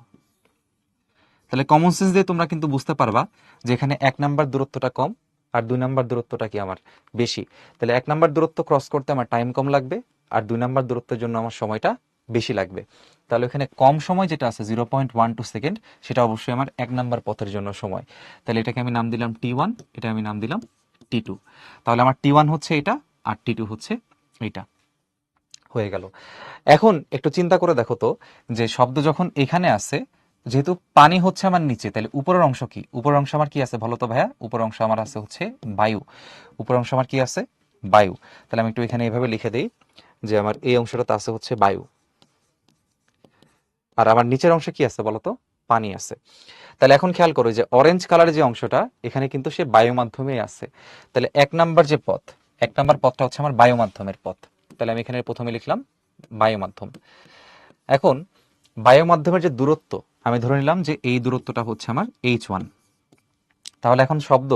তাহলে কমন সেন্স দিয়ে তোমরা কিন্তু বুঝতে পারবা যে এখানে 1 নাম্বার দূরত্বটা কম, আর 2 নাম্বার দূরত্বটা কি আমার বেশি। তাহলে 1 নাম্বার দূরত্ব ক্রস করতে আমার টাইম কম লাগবে, আর 2 নাম্বার দূরত্বের জন্য আমার সময়টা বেশি লাগবে। তাহলে এখানে কম সময় যেটা আছে 0.12 সেকেন্ড, সেটা অবশ্যই আমার 1 নাম্বার পথের জন্য সময়। তাহলে এটাকে আমি নাম দিলাম T1, এটা আমি নাম দিলাম T2। তাহলে আমার T1 হচ্ছে এটা, আর T2 হচ্ছে এটা। হয়ে গেল। এখন একটু চিন্তা করে দেখো তো, যে শব্দ যখন এখানে আছে, যেহেতু পানি হচ্ছে আমার নিচে, তাহলে উপরের অংশ কি? উপরের অংশ আমার কি আছে বলো তো ভাইয়া? উপরের অংশ আমার আছে হচ্ছে বায়ু। উপরের অংশ আমার কি আছে? বায়ু। তাহলে আমি একটু এখানে এভাবে লিখে দিই যে আমার এই অংশটাতে আছে হচ্ছে বায়ু, আর আমার নিচের অংশে কি আছে বলো তো? পানি আছে। তাহলে এখন খেয়াল করো যে অরেঞ্জ কালারের যে অংশটা, এখানে কিন্তু সে বায়ু মাধ্যমেই আছে। তাহলে 1 নাম্বার যে পথ, 1 নাম্বার পথটা হচ্ছে আমার বায়ু মাধ্যমের পথ। তাহলে আমি এখানে প্রথমে লিখলাম বায়ু মাধ্যম। এখন বায়ু মাধ্যমের যে দূরত্ব, আমি ধরে নিলাম যে এই দূরত্বটা হচ্ছে আমার H1। তাহলে এখন শব্দ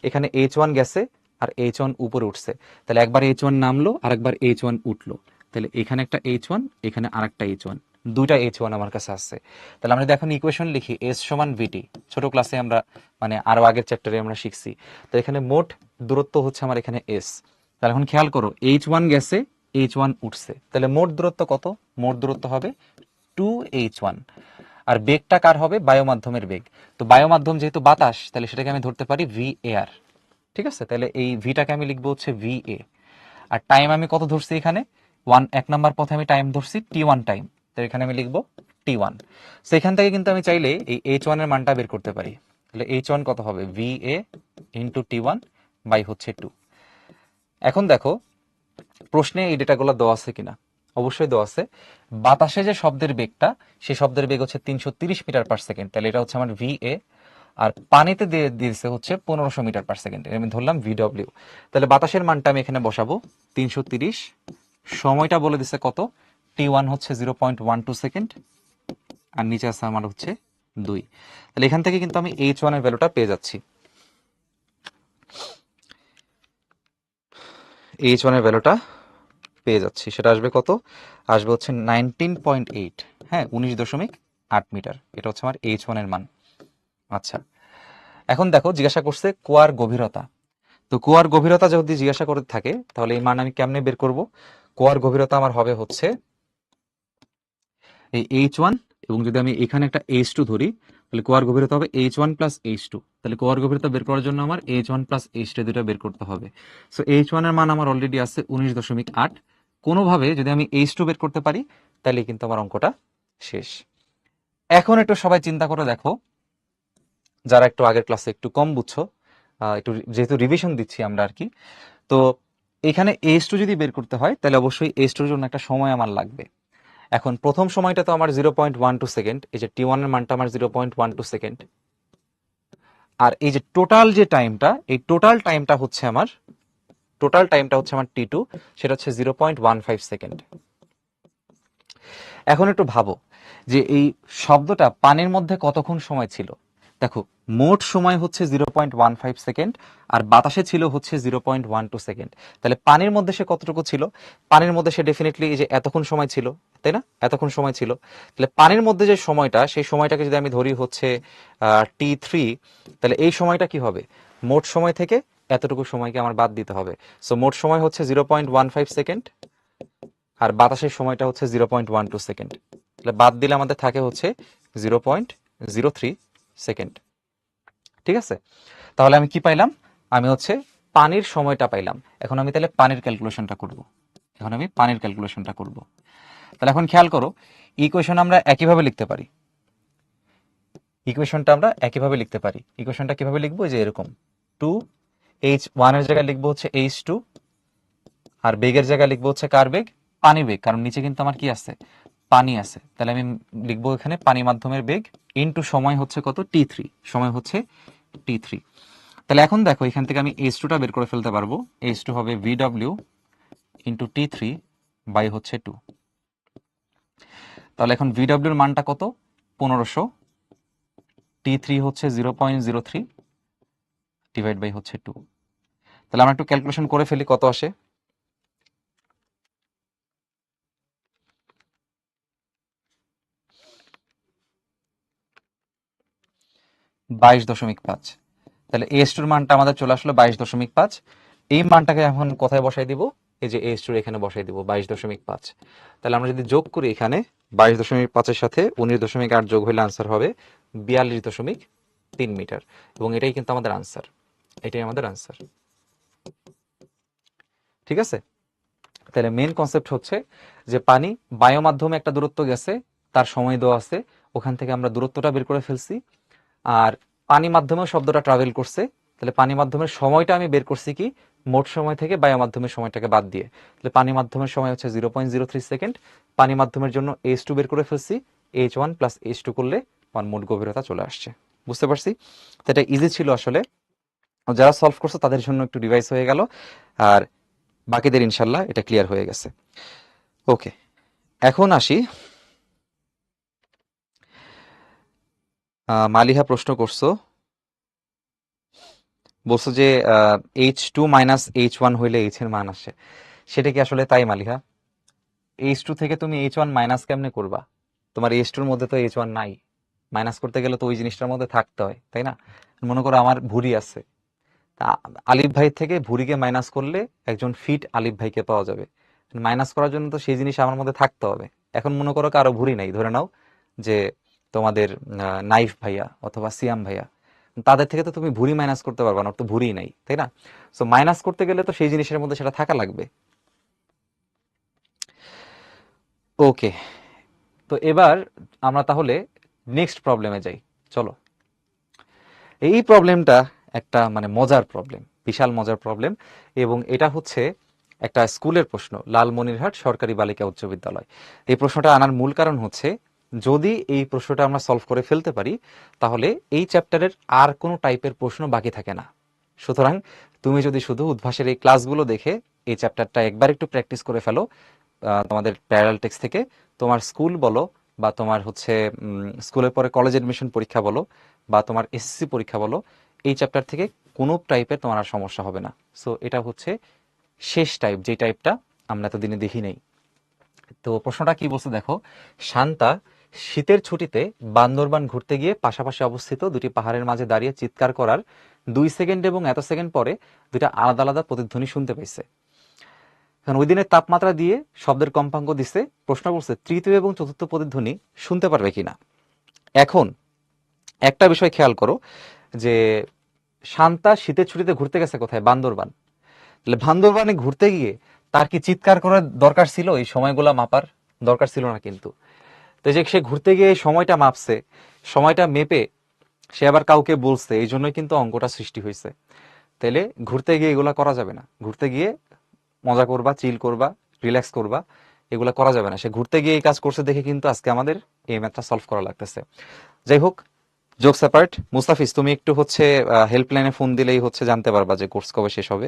এখানে H1 গেছে আর H1 উপরে উঠছে, তাহলে একবার H1 নামলো আর একবার H1 উঠলো। তাহলে এখানে একটা H1, এখানে আরেকটা H1, দুইটা H1 আমার কাছে আছে। তাহলে আমরা যদি এখন ইকুয়েশন লিখি S সমান VT, ছোট ক্লাসে আমরা মানে আরো আগের চ্যাপ্টারে আমরা শিখছি। তো এখানে মোট দূরত্ব হচ্ছে আমার এখানে S। তাহলে এখন খেয়াল করো H1 গেছে, H1 উঠছে, তাহলে মোট দূরত্ব কত? মোট দূরত্ব হবে 2H1। আর বেগটা কার হবে? বায়ু মাধ্যমের বেগ। তো বায়ু মাধ্যম যেহেতু বাতাস, তাহলে সেটাকে আমি ধরতে পারি VAR। ঠিক আছে, তাহলে এই ভিটাকে আমি লিখবো হচ্ছে VA। আর টাইম আমি কত ধরছি এখানে? 1 নাম্বার পথে আমি টাইম ধরছি T1 টাইম, তো এখানে আমি লিখবো T1। সেখান থেকে কিন্তু আমি চাইলে এই H1 এর মানটা বের করতে পারি। তাহলে H1 কত হবে? VA ইন্টু T1 বাই হচ্ছে 2। এখন দেখো প্রশ্নে এই ডেটাগুলো দেওয়া আছে কিনা। অবশ্যই দেওয়া আছে। বাতাসে যে শব্দের বেগটা, সেই শব্দের বেগ হচ্ছে 330 মিটার পার সেকেন্ড, তাহলে এটা হচ্ছে আমার VA। আর পানিতে দিয়ে দিয়েছে হচ্ছে 1500 মিটার পার সেকেন্ড, আমি ধরলাম VW। তাহলে বাতাসের মানটা আমি এখানে বসাবো 330, সময়টা বলে দিছে কত? T1 হচ্ছে 0.12 সেকেন্ড, আর নিচে আছে আমার হচ্ছে 2। তাহলে এখান থেকে কিন্তু আমি H1 এর ভ্যালুটা পেয়ে যাচ্ছি। H1 এর ভ্যালুটা পেয়ে যাচ্ছি, সেটা আসবে কত? আসবে হচ্ছে 19.8, হ্যাঁ 19.8 মিটার। এটা হচ্ছে আমার H1 এর মান। আচ্ছা, এখন দেখো জিজ্ঞাসা করছে কুয়ার গভীরতা। তো কুয়ার গভীরতা যদি জিজ্ঞাসা করে থাকে, তাহলে এই মান আমি কেমনে বের করব? কুয়ার গভীরতা আমার হবে হচ্ছে এই H1, এবং যদি আমি এখানে একটা H2 ধরি, তাহলে কুয়ার গভীরতা হবে H1 প্লাস H2। তাহলে কুয়ার গভীরতা বের করার জন্য আমার H1 প্লাস H2 দুটো বের করতে হবে। সো H1 এর মান আমার অলরেডি আছে 19.8। কোনোভাবে যদি আমি H2 বের করতে পারি, তাহলে কিন্তু আমার অঙ্কটা শেষ। এখন একটু সবাই চিন্তা করে দেখো, যারা একটু আগের ক্লাসে একটু কম বুঝছো, একটু যেহেতু রিভিশন দিচ্ছি আমরা আর কি। তো এখানে H2 যদি বের করতে হয়, তাহলে অবশ্যই H2 এর জন্য একটা সময় আমার লাগবে। এখন প্রথম সময়টা তো আমার 0.12 সেকেন্ড, এই যে T1 এর মানটা আমার 0.12 সেকেন্ড। আর এই যে টোটাল যে টাইমটা, এই টোটাল টাইমটা হচ্ছে আমার T2, সেটা হচ্ছে 0.15 সেকেন্ড। এখন একটু ভাবো যে এই শব্দটা পানির মধ্যে কতক্ষণ সময় ছিল। দেখো মোট সময় হচ্ছে 0.15 সেকেন্ড, আর বাতাসে ছিল হচ্ছে 0.12 সেকেন্ড। তাহলে পানির মধ্যে সে কতটুকু ছিল? পানির মধ্যে সে ডেফিনেটলি এই যে এতক্ষণ সময় ছিল, তাই না? এতক্ষণ সময় ছিল। তাহলে পানির মধ্যে যে সময়টা, সেই সময়টাকে যদি আমি ধরি হচ্ছে T3, তাহলে এই সময়টা কি হবে? মোট সময় থেকে এতটুকু সময়কে আমার বাদ দিতে হবে। সো মোট সময় হচ্ছে 0.15 সেকেন্ড, আর বাতাসের সময়টা হচ্ছে 0.12 সেকেন্ড। তাহলে বাদ দিলে আমাদের থাকে হচ্ছে 0.03 সেকেন্ড। ঠিক আছে, তাহলে আমি কি পাইলাম? আমি হচ্ছে পানির সময়টা পাইলাম। এখন আমি তাহলে পানির ক্যালকুলেশনটা করব। তাহলে এখন খেয়াল করো, ইকুয়েশন আমরা একইভাবে লিখতে পারি। ইকুয়েশনটা কিভাবে লিখবো? যে এরকম 2H1 এর জায়গায় লিখবো হচ্ছে H2, আর বেগের জায়গায় লিখবো হচ্ছে কার বেগ? পানি বেগ, কারণ নিচে কিন্তু আমার কি আছে? পানি আছে। তাহলে আমি লিখবো এখানে পানি মাধ্যমের বেগ ইনটু সময় হচ্ছে কত? T3, সময় হচ্ছে T3। তাহলে এখন দেখো এখান থেকে আমি H2টা বের করে ফেলতে পারবো। H2 হবে VW ইন্টু T3 বাই হচ্ছে 2। তাহলে এখন VW এর মানটা কত? 1500। T3 হচ্ছে 0.03 ডিভাইড বাই হচ্ছে 2। তাহলে আমরা একটু ক্যালকুলেশন করে ফেলি, কত আসে? 22.5। তাহলে এইচ টুর মানটা আমাদের চলে আসলো 22.5। এই মানটাকে এখন কোথায় বসাই দিব? এই যে এইচ টুর এখানে বসাই দিব 22.5। তাহলে আমরা যদি যোগ করি এখানে 22.5-এর সাথে 19.8 যোগ হলে আনসার হবে 42.3 মিটার, এবং এটাই কিন্তু আমাদের আনসার। এটাই আমাদের আনসার। ঠিক আছে? তাহলে মেন কনসেপ্ট হচ্ছে যে পানি বায়ু মাধ্যমে একটা দূরত্ব গেছে, তার সময় দেওয়া আছে, ওখান থেকে আমরা দূরত্বটা বের করে ফেলছি। আর পানি মাধ্যমেও শব্দটা ট্রাভেল করছে, তাহলে পানি মাধ্যমের সময়টা আমি বের করছি কি মোট সময় থেকে বায়ু মাধ্যমের সময়টাকে বাদ দিয়ে। তাহলে পানি মাধ্যমের সময় হচ্ছে 0.03 সেকেন্ড। পানি মাধ্যমের জন্য এইচ টু বের করে ফেলছি, H1 প্লাস H2 করলে আমার মোট গভীরতা চলে আসছে। বুঝতে পারছি? তো এটা ইজি ছিল আসলে, যারা সলভ করছে তাদের জন্য একটু ডিভাইস হয়ে গেল, আর বাকিদের ইনশাল্লাহ এটা ক্লিয়ার হয়ে গেছে। ওকে, এখন আসি, মালিহা প্রশ্ন করছো, বলছো যে H2 মাইনাস H1 হইলে H এর মান আসে। সেটা কি আসলে তাই মালিহা? H2 থেকে তুমি H1 মাইনাস কেমনে করবা? তোমার H2 এর মধ্যে তো H1 নাই। মাইনাস করতে গেলে তো ওই জিনিসটার মধ্যে থাকতে হয়, তাই না? মনে করো আমার ভুঁড়ি আছে, তা আলিফ ভাই থেকে ভুঁড়িকে মাইনাস করলে একজন ফিট আলিফ ভাইকে পাওয়া যাবে। মাইনাস করার জন্য তো সেই জিনিস আমার মধ্যে থাকতে হবে। এখন মনে করো কারো ভুঁড়ি নাই, ধরে নাও যে তোমাদের নাইফ ভাইয়া অথবা সিয়াম ভাইয়া, তাদের থেকে তো তুমি ভুঁড়ি মাইনাস করতে পারবা না, ওর তো ভুঁড়ি নাই, তাই না? সো মাইনাস করতে গেলে তো সেই জিনিসের মধ্যে সেটা থাকা লাগবে। ওকে, তো এবার আমরা তাহলে নেক্সট প্রবলেমে যাই। চলো, এই প্রবলেমটা একটা মানে মজার প্রবলেম, বিশাল মজার প্রবলেম, এবং এটা হচ্ছে একটা স্কুলের প্রশ্ন, লালমনিরহাট সরকারি বালিকা উচ্চ বিদ্যালয়। এই প্রশ্নটা আনার মূল কারণ হচ্ছে, যদি এই প্রশ্নটা আমরা সলভ করে ফেলতে পারি তাহলে এই চ্যাপ্টারের আর কোনো টাইপের প্রশ্ন বাকি থাকে না। সুতরাং তুমি যদি শুধু উদ্ভাসের এই ক্লাসগুলো দেখে এই চ্যাপ্টারটা একবার একটু প্র্যাকটিস করে ফেলো, তোমাদের প্যারালাল টেক্সট থেকে, তোমার স্কুল বলো বা তোমার হচ্ছে স্কুলের পরে কলেজ এডমিশন পরীক্ষা বলো বা তোমার এসএসসি পরীক্ষা বলো, এই চ্যাপ্টার থেকে কোনো টাইপের তোমার আর সমস্যা হবে না। সো এটা হচ্ছে শেষ টাইপ, যে টাইপটা আমরা এতদিনে দেখি নাই। তো প্রশ্নটা কি বলছে দেখো, শান্তা শীতের ছুটিতে বান্দরবান ঘুরতে গিয়ে পাশাপাশি অবস্থিত দুটি পাহাড়ের মাঝে দাঁড়িয়ে চিৎকার করার 2 সেকেন্ড এবং এত সেকেন্ড পরে দুটা আলাদা আলাদা প্রতিধ্বনি শুনতে পাইছে। কারণ ওই দিনের তাপমাত্রা দিয়ে শব্দের কম্পাঙ্ক দিছে, প্রশ্ন করছে তৃতীয় এবং চতুর্থ প্রতিধ্বনি শুনতে পারবে কিনা। এখন একটা বিষয় খেয়াল করো যে শান্তা শীতের ছুটিতে ঘুরতে গেছে কোথায়? বান্দরবান। তাহলে বান্দরবানে ঘুরতে গিয়ে তার কি চিৎকার করার দরকার ছিল? এই সময়গুলা মাপার দরকার ছিল না কিন্তু। তো যে সে ঘুরতে গিয়ে এই সময়টা মাপছে, সময়টা মেপে সে আবার কাউকে বলছে, এই জন্যই কিন্তু অঙ্কটা সৃষ্টি হয়েছে। তাহলে ঘুরতে গিয়ে এগুলা করা যাবে না। ঘুরতে গিয়ে মজা করবা, চিল করবা, রিল্যাক্স করবা, এগুলা করা যাবে না। সে ঘুরতে গিয়ে এই কাজ করছে দেখে কিন্তু আজকে আমাদের এই ম্যাথটা সলভ করা লাগতেছে। যাই হোক, জোকস অ্যাপার্ট, মুস্তাফিজ তুমি একটু হচ্ছে হেল্পলাইনে ফোন দিলেই হচ্ছে জানতে পারবা যে কোর্স কবে শেষ হবে,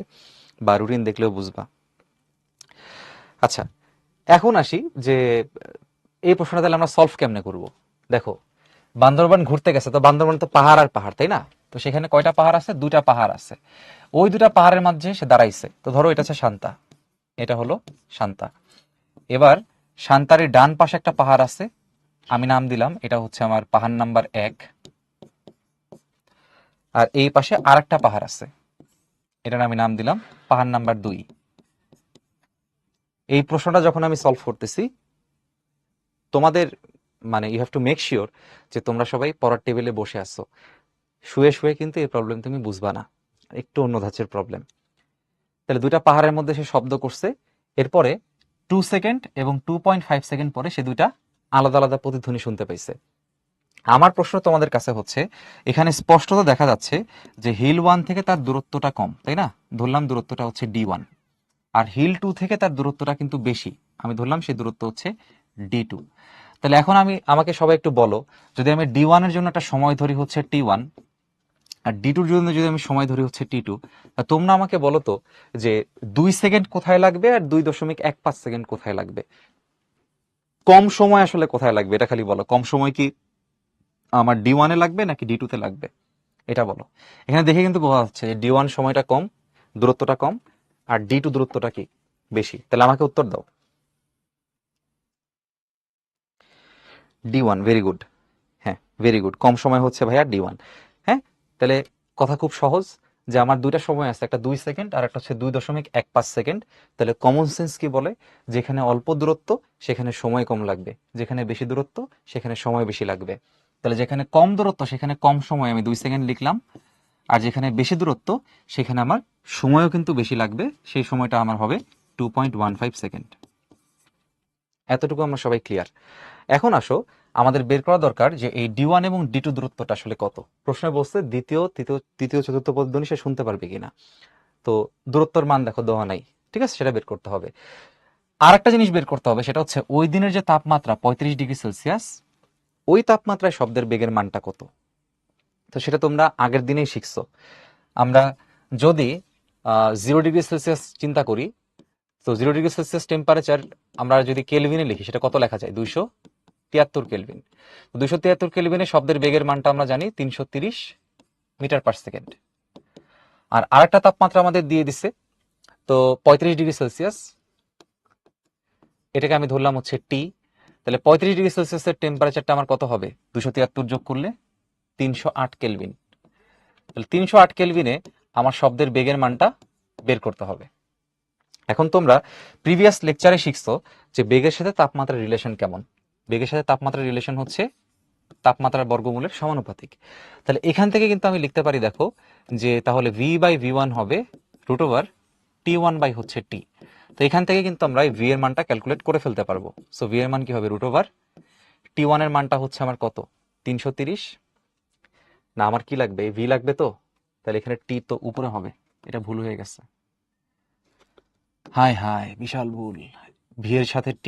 বা রুটিন দেখলেও বুঝবা। আচ্ছা, এখন আসি যে এই প্রশ্নটা তাহলে আমরা সলভ কেমনে করব। দেখো, বান্দরবান ঘুরতে গেছে, তো বান্দরবান তো পাহাড় আর পাহাড়, তাই না? তো সেখানে কয়টা পাহাড় আছে? দুটা পাহাড় আছে। ওই দুটা পাহাড়ের মাঝে সে দাঁড়াইছে। তো ধরো এটা হচ্ছে শান্তা, এটা হলো শান্তা। এবার শান্তারের ডান পাশে একটা পাহাড় আছে, আমি নাম দিলাম এটা হচ্ছে আমার পাহাড় নাম্বার 1। আর এই পাশে আরেকটা পাহাড় আছে, এটার আমি নাম দিলাম পাহাড় নাম্বার 2। এই প্রশ্নটা যখন আমি সলভ করতেছি, তোমাদের মানে you have to make sure যে তোমরা সবাই পড়ার টেবিলে বসে আছো। শুয়ে শুয়ে কিন্তু এই প্রবলেম তুমি বুঝবা না, একটু অন্য ধাঁচের প্রবলেম। তাহলে দুইটা পাহাড়ের মধ্যে সে শব্দ করছে, এরপরে 2 সেকেন্ড এবং 2.5 সেকেন্ড পরে সে দুইটা আলাদা আলাদা প্রতিধ্বনি শুনতে পাইছে। আমার প্রশ্ন তোমাদের কাছে হচ্ছে, এখানে স্পষ্টত দেখা যাচ্ছে যে হিল 1 থেকে তার দূরত্বটা কম, তাই না? ধরলাম দূরত্বটা হচ্ছে D1। আর হিল 2 থেকে তার দূরত্বটা কিন্তু বেশি, আমি ধরলাম সেই দূরত্ব হচ্ছে D2। তাহলে এখন আমাকে সবাই একটু বলো, যদি আমি D1 এর জন্য একটা সময় ধরি হচ্ছে T1, আর D2 এর জন্য যদি আমি সময় ধরি হচ্ছে T2, তোমরা আমাকে বলো তো যে 2 সেকেন্ড কোথায় লাগবে আর 2.15 সেকেন্ড কোথায় লাগবে? কম সময় আসলে কোথায় লাগবে এটা খালি বলো। কম সময় কি আমার D1 এ লাগবে নাকি D2 তে লাগবে, এটা বলো। এখানে দেখে কিন্তু বোঝা যাচ্ছে যে D1 সময়টা কম, দূরত্বটা কম, আর D2 দূরত্বটা কি বেশি। তাহলে আমাকে উত্তর দাও। D1, very good. হ্যাঁ, ভেরি গুড, কম সময় হচ্ছে ভাইয়া D1। হ্যাঁ, তাহলে কথা খুব সহজ, যে আমার দুইটা সময় আছে, একটা 2 সেকেন্ড আর একটা হচ্ছে 2.15 সেকেন্ড। তাহলে কমন সেন্স কি বলে, যেখানে অল্প দূরত্ব সেখানে সময় কম লাগবে, যেখানে বেশি দূরত্ব সেখানে সময় বেশি লাগবে। তাহলে যেখানে কম দূরত্ব সেখানে কম সময় আমি 2 সেকেন্ড লিখলাম, আর যেখানে বেশি দূরত্ব সেখানে আমার সময়ও কিন্তু বেশি লাগবে, সেই সময়টা আমার হবে 2.15 সেকেন্ড। এতটুকু আমরা সবাই ক্লিয়ার। এখন আসো, আমাদের বের করা দরকার যে এই D1 এবং D2 দূরত্বটা আসলে কত। প্রশ্নে বলছে দ্বিতীয় তৃতীয় চতুর্থ পদধ্বনি সে শুনতে পারবে কিনা। তো দূরত্বর মান দেখো দেওয়া নাই, ঠিক আছে, সেটা বের করতে হবে। আর একটা জিনিস বের করতে হবে, সেটা হচ্ছে ওই দিনের যে তাপমাত্রা 35°C, ওই তাপমাত্রায় শব্দের বেগের মানটা কত। তো সেটা তোমরা আগের দিনেই শিখছো। আমরা যদি 0°C চিন্তা করি, তো 0°C টেম্পারেচার আমরা যদি কেলভিনে লিখি সেটা কত লেখা যায়, 273 কেলভিন। 273 কেলভিনে শব্দের বেগের মানটা আমরা জানি 330 মিটার পার সেকেন্ড। আর আরেকটা তাপমাত্রা আমাদের দিয়ে দিছে, তো 35°C, এটাকে আমি ধরলাম হচ্ছে টি। তাহলে 35°C এর টেম্পারেচারটা আমার কত হবে, 273 যোগ করলে 308 কেলভিন। তাহলে 308 কেলভিনে আমার শব্দের বেগের মানটা বের করতে হবে। এখন তোমরা প্রিভিয়াস লেকচারে শিখছো যে বেগের সাথে তাপমাত্রার রিলেশন কেমন। বেগের সাথে তাপমাত্রার রিলেশন হচ্ছে তাপমাত্রার বর্গমূলের সমানুপাতিক। তাহলে এখান থেকে কিন্তু আমি লিখতে পারি, দেখো, যে তাহলে V/V1 হবে √T1 বাই হচ্ছে T। তো এখান থেকে কিন্তু আমরা এই V এর মানটা ক্যালকুলেট করে ফেলতে পারবো। সো V এর মান কি হবে, √T1 এর মানটা হচ্ছে আমার কত, 330 না, আমার কি লাগবে, V লাগবে। তো তাহলে এখানে T তো উপরে হবে, এটা ভুল হয়ে গেছে, হাই হাই বিশাল ভুল। V এর সাথে T,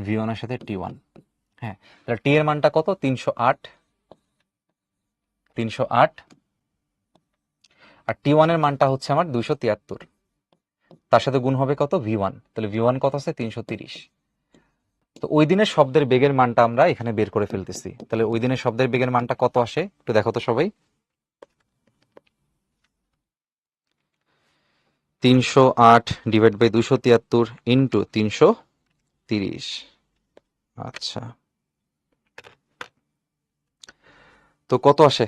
V1 এর সাথে T1। হ্যাঁ, তাহলে T এর মানটা কত, 308, আর T1 এর মানটা হচ্ছে আমার 273, তার সাথে গুণ হবে কত, V1। তাহলে V1 কত আছে, 330। তো ওই দিনের শব্দের বেগের মানটা আমরা এখানে বের করে ফেলতেছি। তাহলে ওই দিনের শব্দের বেগের মানটা কত আসে একটু দেখো তো সবাই, 308 ডিভাইড বাই 273 ইন্টু 330। আচ্ছা, তো কত আসে,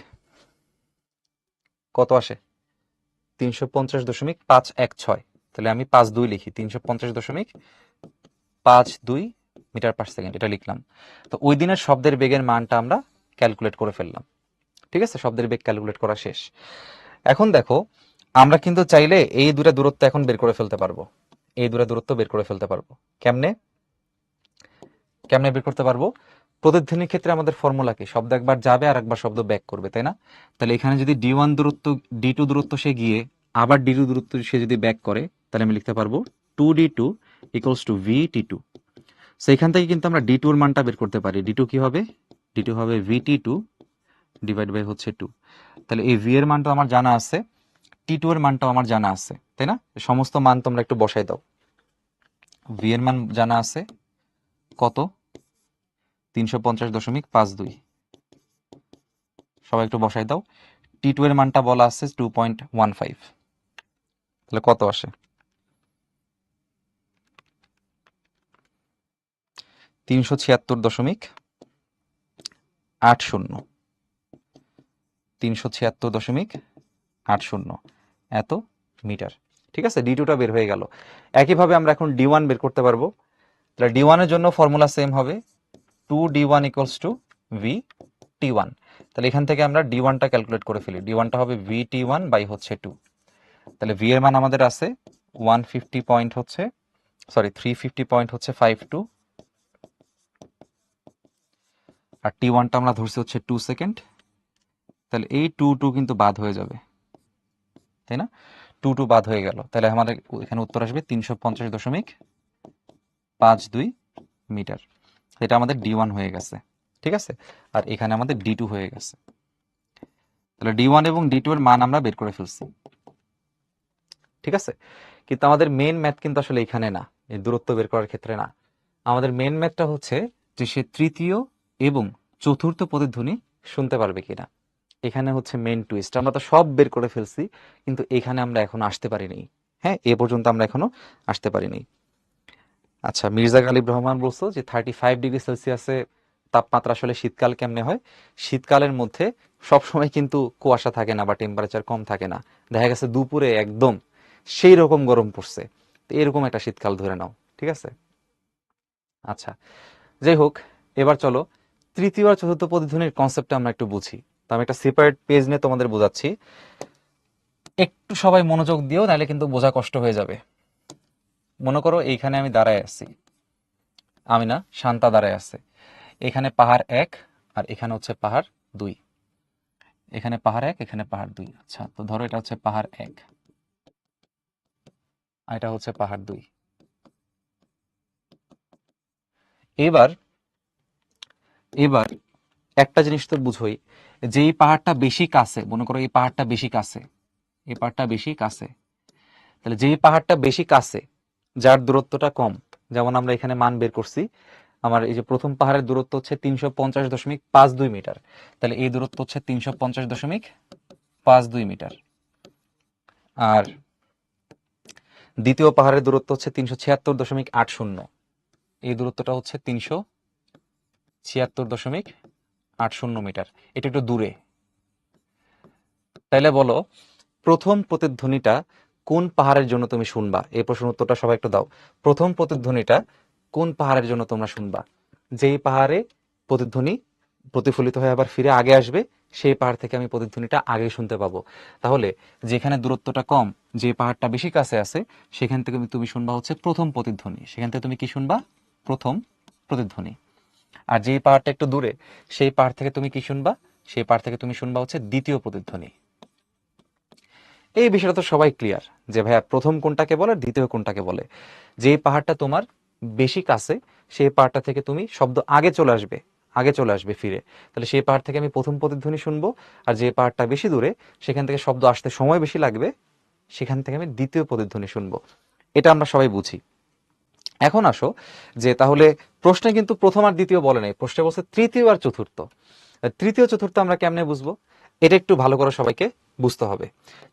350.516। তাহলে আমি 52 লিখি, 350.52 মিটার পার সেকেন্ড, এটা লিখলাম। তো ওই দিনের শব্দের বেগের মানটা আমরা ক্যালকুলেট করে ফেললাম। ঠিক আছে, শব্দের বেগ ক্যালকুলেট করা শেষ। এখন দেখো, আমরা কিন্তু চাইলে এই দুটা দূরত্ব এখন বের করে ফেলতে পারবো। এই দুটা দূরত্ব বের করে ফেলতে পারবো কেমনে, বের করতে পারবো। প্রতিধ্বনির ক্ষেত্রে আমাদের ফর্মুলা কি, শব্দ একবার যাবে আর একবার শব্দ ব্যাক করবে, তাই না? তাহলে এখানে যদি D1 দূরত্ব, D2 দূরত্ব সে গিয়ে আবার D2 দূরত্ব সে যদি ব্যাক করে, তাহলে আমি লিখতে পারবো 2D2 equals to VT2। So এখান থেকে কিন্তু আমরা D2 এর মানটা বের করতে পারি। D2 কি হবে, D2 হবে VT2 ডিভাইড বাই হচ্ছে 2। তাহলে এই V এর মানটা আমার জানা আছে, T2 এর মানটাও আমার জানা আছে, তাই না? সমস্ত মান তোমরা একটু বসাই দাও। V এর মান জানা আছে কত, 350.52। সবাই একটু বসাই দাও। T2 এর মানটা বলা আছে 2.15। তাহলে কত আসে, 376.80, 376.80 এত মিটার। ঠিক আছে, D2টা বের হয়ে গেল। একইভাবে আমরা এখন D1 বের করতে পারবো। তাহলে D1 এর জন্য ফর্মুলা সেম হবে, 2D1 ইকুয়ালস টু VT1। তাহলে এখান থেকে আমরা D1টা ক্যালকুলেট করে ফেলি। D1টা হবে VT1 বাই হচ্ছে 2। তাহলে V এর মান আমাদের আছে 150 পয়েন্ট হচ্ছে, সরি 350 পয়েন্ট হচ্ছে 52, আর T1টা আমরা ধরছি হচ্ছে 2 সেকেন্ড। তাহলে এই 2 কিন্তু বাদ হয়ে যাবে, তাই না? 2 বাদ হয়ে গেল, তাহলে আমাদের এখানে উত্তর আসবে 350.52 মিটার। এটা আমাদের D1 হয়ে গেছে, ঠিক আছে, আর এখানে আমাদের D2 হয়ে গেছে। তাহলে D1 এবং D2 এর মান আমরা বের করে ফেলছি, ঠিক আছে। কিন্তু আমাদের মেন ম্যাথ কিন্তু আসলে এখানে না, এই দূরত্ব বের করার ক্ষেত্রে না। আমাদের মেন ম্যাথটা হচ্ছে যে সে তৃতীয় এবং চতুর্থ প্রতিধ্বনি শুনতে পারবে কিনা। এখানে হচ্ছে মেন টুইস্ট। আমরা তো সব বের করে ফেলছি, কিন্তু এখানে আমরা এখনো আসতে পারিনি। হ্যাঁ, এ পর্যন্ত আমরা এখনো আসতে পারিনি। আচ্ছা, মির্জা গালিব রহমান বলছো যে 35°C তাপমাত্রা আসলে শীতকাল কেমনে হয়, শীতকালের মধ্যে সবসময় কিন্তু কুয়াশা থাকে না বা টেম্পারেচার কম থাকে না, দেখা গেছে দুপুরে একদম সেই রকম গরম পড়ছে, তো এরকম একটা শীতকাল ধরে নাও, ঠিক আছে? আচ্ছা, যাই হোক, এবার চলো তৃতীয় আর চতুর্থ প্রতিধ্বনির কনসেপ্টটা আমরা একটু বুঝি। তো আমি একটা সেপারেট পেজ নিয়ে তোমাদের বোঝাচ্ছি, একটু সবাই মনোযোগ দিও, নাহলে কিন্তু বোঝা কষ্ট হয়ে যাবে। মনে করো এইখানে আমি দাঁড়ায় আছি, আমি না, শান্তা দাঁড়ায় আছে, এখানে পাহাড় 1 আর এখানে হচ্ছে পাহাড় 2, এখানে পাহাড় 1 এখানে পাহাড় 2। আচ্ছা, তো ধরো এটা হচ্ছে পাহাড় 1 আর এটা হচ্ছে পাহাড় 2। এবার এবার একটা জিনিস তো বুঝোই, যে এই পাহাড়টা বেশি কাছে, মনে করো এই পাহাড়টা বেশি কাছে, এই পাহাড়টা বেশি কাছে, তাহলে যেই পাহাড়টা বেশি কাছে, যার দূরত্বটা কম, যেমন আমরা এখানে মান বের করছি, আমার এই যে প্রথম পাহাড়ের দূরত্ব হচ্ছে 350.52 মিটার, তাহলে এই দূরত্ব হচ্ছে 350.52 মিটার। আর দ্বিতীয় পাহাড়ের দূরত্ব হচ্ছে 376.80, এই দূরত্বটা হচ্ছে 376.80 মিটার, এটা একটু দূরে। তাইলে বলো, প্রথম প্রতিধ্বনিটা কোন পাহাড়ের জন্য তুমি শুনবা? এই প্রশ্নের উত্তরটা সবাই একটু দাও। প্রথম প্রতিধ্বনিটা কোন পাহাড়ের জন্য তোমরা শুনবা? যেই পাহাড়ে প্রতিধ্বনি প্রতিফলিত হয়ে আবার ফিরে আগে আসবে, সেই পাহাড় থেকে আমি প্রতিধ্বনিটা আগে শুনতে পাবো। তাহলে যেখানে দূরত্বটা কম, যে পাহাড়টা বেশি কাছে আছে, সেখান থেকে তুমি শুনবা হচ্ছে প্রথম প্রতিধ্বনি, সেখান থেকে তুমি কি শুনবা? প্রথম প্রতিধ্বনি। আর যেই পাহাড়টা একটু দূরে, সেই পাহাড় থেকে তুমি কি শুনবা? সেই পাহাড় থেকে তুমি শুনবা হচ্ছে দ্বিতীয় প্রতিধ্বনি। এই বিষয়টা তো সবাই ক্লিয়ার যে ভাইয়া প্রথম কোনটাকে বলে, দ্বিতীয় কোনটাকে বলে। যে পাহাড়টা তোমার বেশি কাছে, সেই পাহাড়টা থেকে তুমি শব্দ আগে চলে আসবে, আগে চলে আসবে ফিরে, তাহলে সেই পাহাড় থেকে আমি প্রথম প্রতিধ্বনি শুনবো। আর যে পাহাড়টা বেশি দূরে, সেখান থেকে শব্দ আসতে সময় বেশি লাগবে, সেখান থেকে আমি দ্বিতীয় প্রতিধ্বনি শুনবো। এটা আমরা সবাই বুঝি। এখন আসো, যে তাহলে প্রশ্নে কিন্তু প্রথম আর দ্বিতীয় বলে নাই, প্রশ্নে বলছে তৃতীয় আর চতুর্থ। তৃতীয় চতুর্থ আমরা কেমনে বুঝবো? এটা একটু ভালো করে সবাইকে বুঝতে হবে।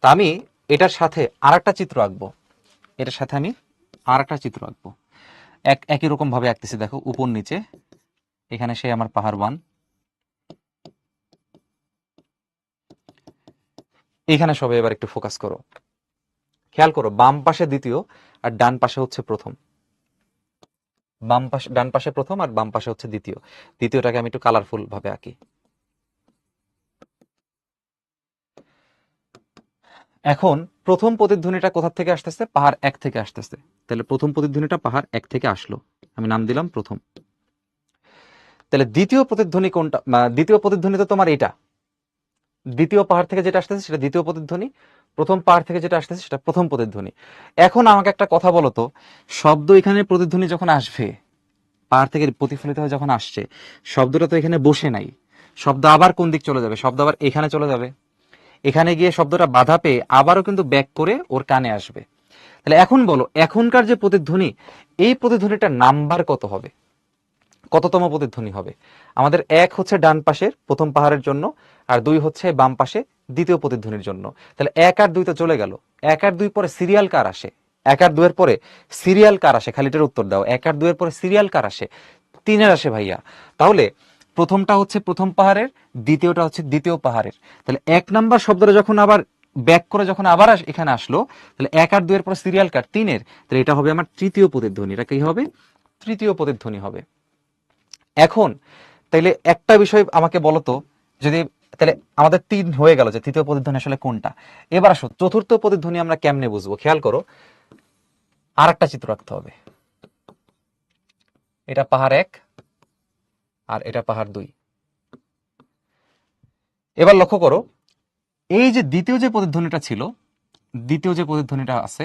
তা আমি এটার সাথে আর একটা চিত্র আঁকবো, এটার সাথে আমি আর একটা চিত্র আঁকবো, একই রকম ভাবে আঁকতেছি, দেখো উপর নিচে। এখানে সে আমার পাহাড় 1, এখানে সবাই এবার একটু ফোকাস করো, খেয়াল করো, বাম পাশে দ্বিতীয় আর ডান পাশে হচ্ছে প্রথম। বাম পাশে, ডান পাশে প্রথম আর বাম পাশে হচ্ছে দ্বিতীয়। দ্বিতীয়টাকে আমি একটু কালারফুল ভাবে আঁকি। এখন প্রথম প্রতিধ্বনিটা কোথা থেকে আসতেছে? পাহাড় 1 থেকে আসতেছে। তাহলে প্রথম প্রতিধ্বনিটা পাহাড় 1 থেকে আসলো, আমি নাম দিলাম প্রথম। তাহলে দ্বিতীয় প্রতিধ্বনি কোনটা? দ্বিতীয় প্রতিধ্বনি তো তোমার এটা, দ্বিতীয় পাহাড় থেকে যেটা আসতেছে সেটা দ্বিতীয় প্রতিধ্বনি, প্রথম পাহাড় থেকে যেটা আসতেছে সেটা প্রথম প্রতিধ্বনি। এখন আমাকে একটা কথা বলো তো, শব্দ এখানে প্রতিধ্বনি যখন আসবে, পাহাড় থেকে প্রতিফলিত হয়ে যখন আসছে, শব্দটা তো এখানে বসে নাই, শব্দ আবার কোন দিক চলে যাবে? শব্দ আবার এখানে চলে যাবে, এখানে গিয়ে শব্দটা বাধা পেয়ে আবারও কিন্তু ব্যাক করে ওর কানে আসবে। তাহলে এখন বলো, এখনকার যে প্রতিধ্বনি, এই প্রতিধ্বনিটার নাম্বার কত হবে? কততম প্রতিধ্বনি হবে? আমাদের 1 হচ্ছে ডান পাশের প্রথম পাহাড়ের জন্য, আর 2 হচ্ছে বাম পাশে দ্বিতীয় প্রতিধ্বনির জন্য। তাহলে 1 আর 2 তো চলে গেল, 1 আর 2 পরে সিরিয়াল কার আসে? 1 আর 2 এর পরে সিরিয়াল কার আসে? খালিটার উত্তর দাও, 1 আর 2 এর পরে সিরিয়াল কার আসে? 3 এর আসে ভাইয়া। তাহলে প্রথমটা হচ্ছে প্রথম পাহাড়ের, দ্বিতীয়টা হচ্ছে দ্বিতীয় পাহাড়ের। তাহলে 1 নাম্বার শব্দটা যখন আবার ব্যাক করে যখন আবার এখানে আসলো, তাহলে 1 আর 2 এর পরে সিরিয়াল কার? 3 এর। তাহলে এটা হবে আমার তৃতীয় প্রতিধ্বনি, এটা কি হবে? তৃতীয় প্রতিধ্বনি হবে। এখন তাইলে একটা বিষয় আমাকে বলো তো, যদি তাহলে আমাদের 3 হয়ে গেল যে তৃতীয় প্রতিধ্বনি আসলে কোনটা। এবার আসো চতুর্থ প্রতিধ্বনি আমরা কেমনে বুঝবো? খেয়াল করো, আর একটা চিত্র রাখতে হবে, এটা পাহাড় 1 আর এটা পাহাড় 2। এবার লক্ষ্য করো, এই যে দ্বিতীয় যে প্রতিধ্বনিটা ছিল, দ্বিতীয় যে প্রতিধ্বনিটা আছে,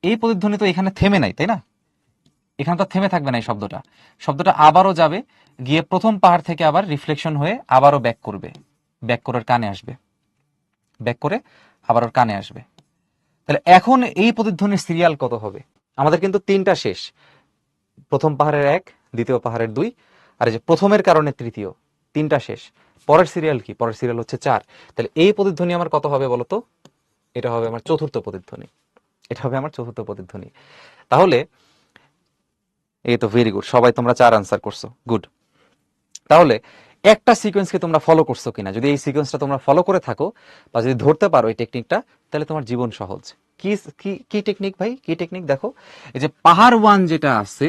এই প্রতিধ্বনি তো এখানে থেমে নাই, তাই না? এখানে তো থেমে থাকবে না, এই শব্দটা, শব্দটা আবারও যাবে, গিয়ে প্রথম পাহাড় থেকে আবার রিফ্লেকশন হয়ে আবারও ব্যাক করবে, ব্যাক করে কানে আসবে, ব্যাক করে আবার ওর কানে আসবে। তাহলে এখন এই প্রতিধ্বনির সিরিয়াল কত হবে? আমাদের কিন্তু 3টা শেষ, প্রথম পাহাড়ের 1, দ্বিতীয় পাহাড়ের 2, আর এই যে প্রথমের কারণে তৃতীয়, 3টা শেষ। পরের সিরিয়াল কি? পরের সিরিয়াল হচ্ছে 4। তাহলে এই প্রতিধ্বনি আমার কত হবে বলতো? এটা হবে আমার চতুর্থ প্রতিধ্বনি, এটা হবে আমার চতুর্থ প্রতিধ্বনি। তাহলে এই তো ভেরি গুড, সবাই তোমরা 4 আনসার করছো, গুড। তাহলে একটা সিকোয়েন্সকে তোমরা ফলো করছো কিনা, যদি এই সিকোয়েন্সটা তোমরা ফলো করে থাকো বা যদি ধরতে পারো এই টেকনিকটা, তাহলে তোমার জীবন সহজ। কি কি কি টেকনিক ভাই, কি টেকনিক? দেখো, এই যে পাহাড় ওয়ান যেটা আছে,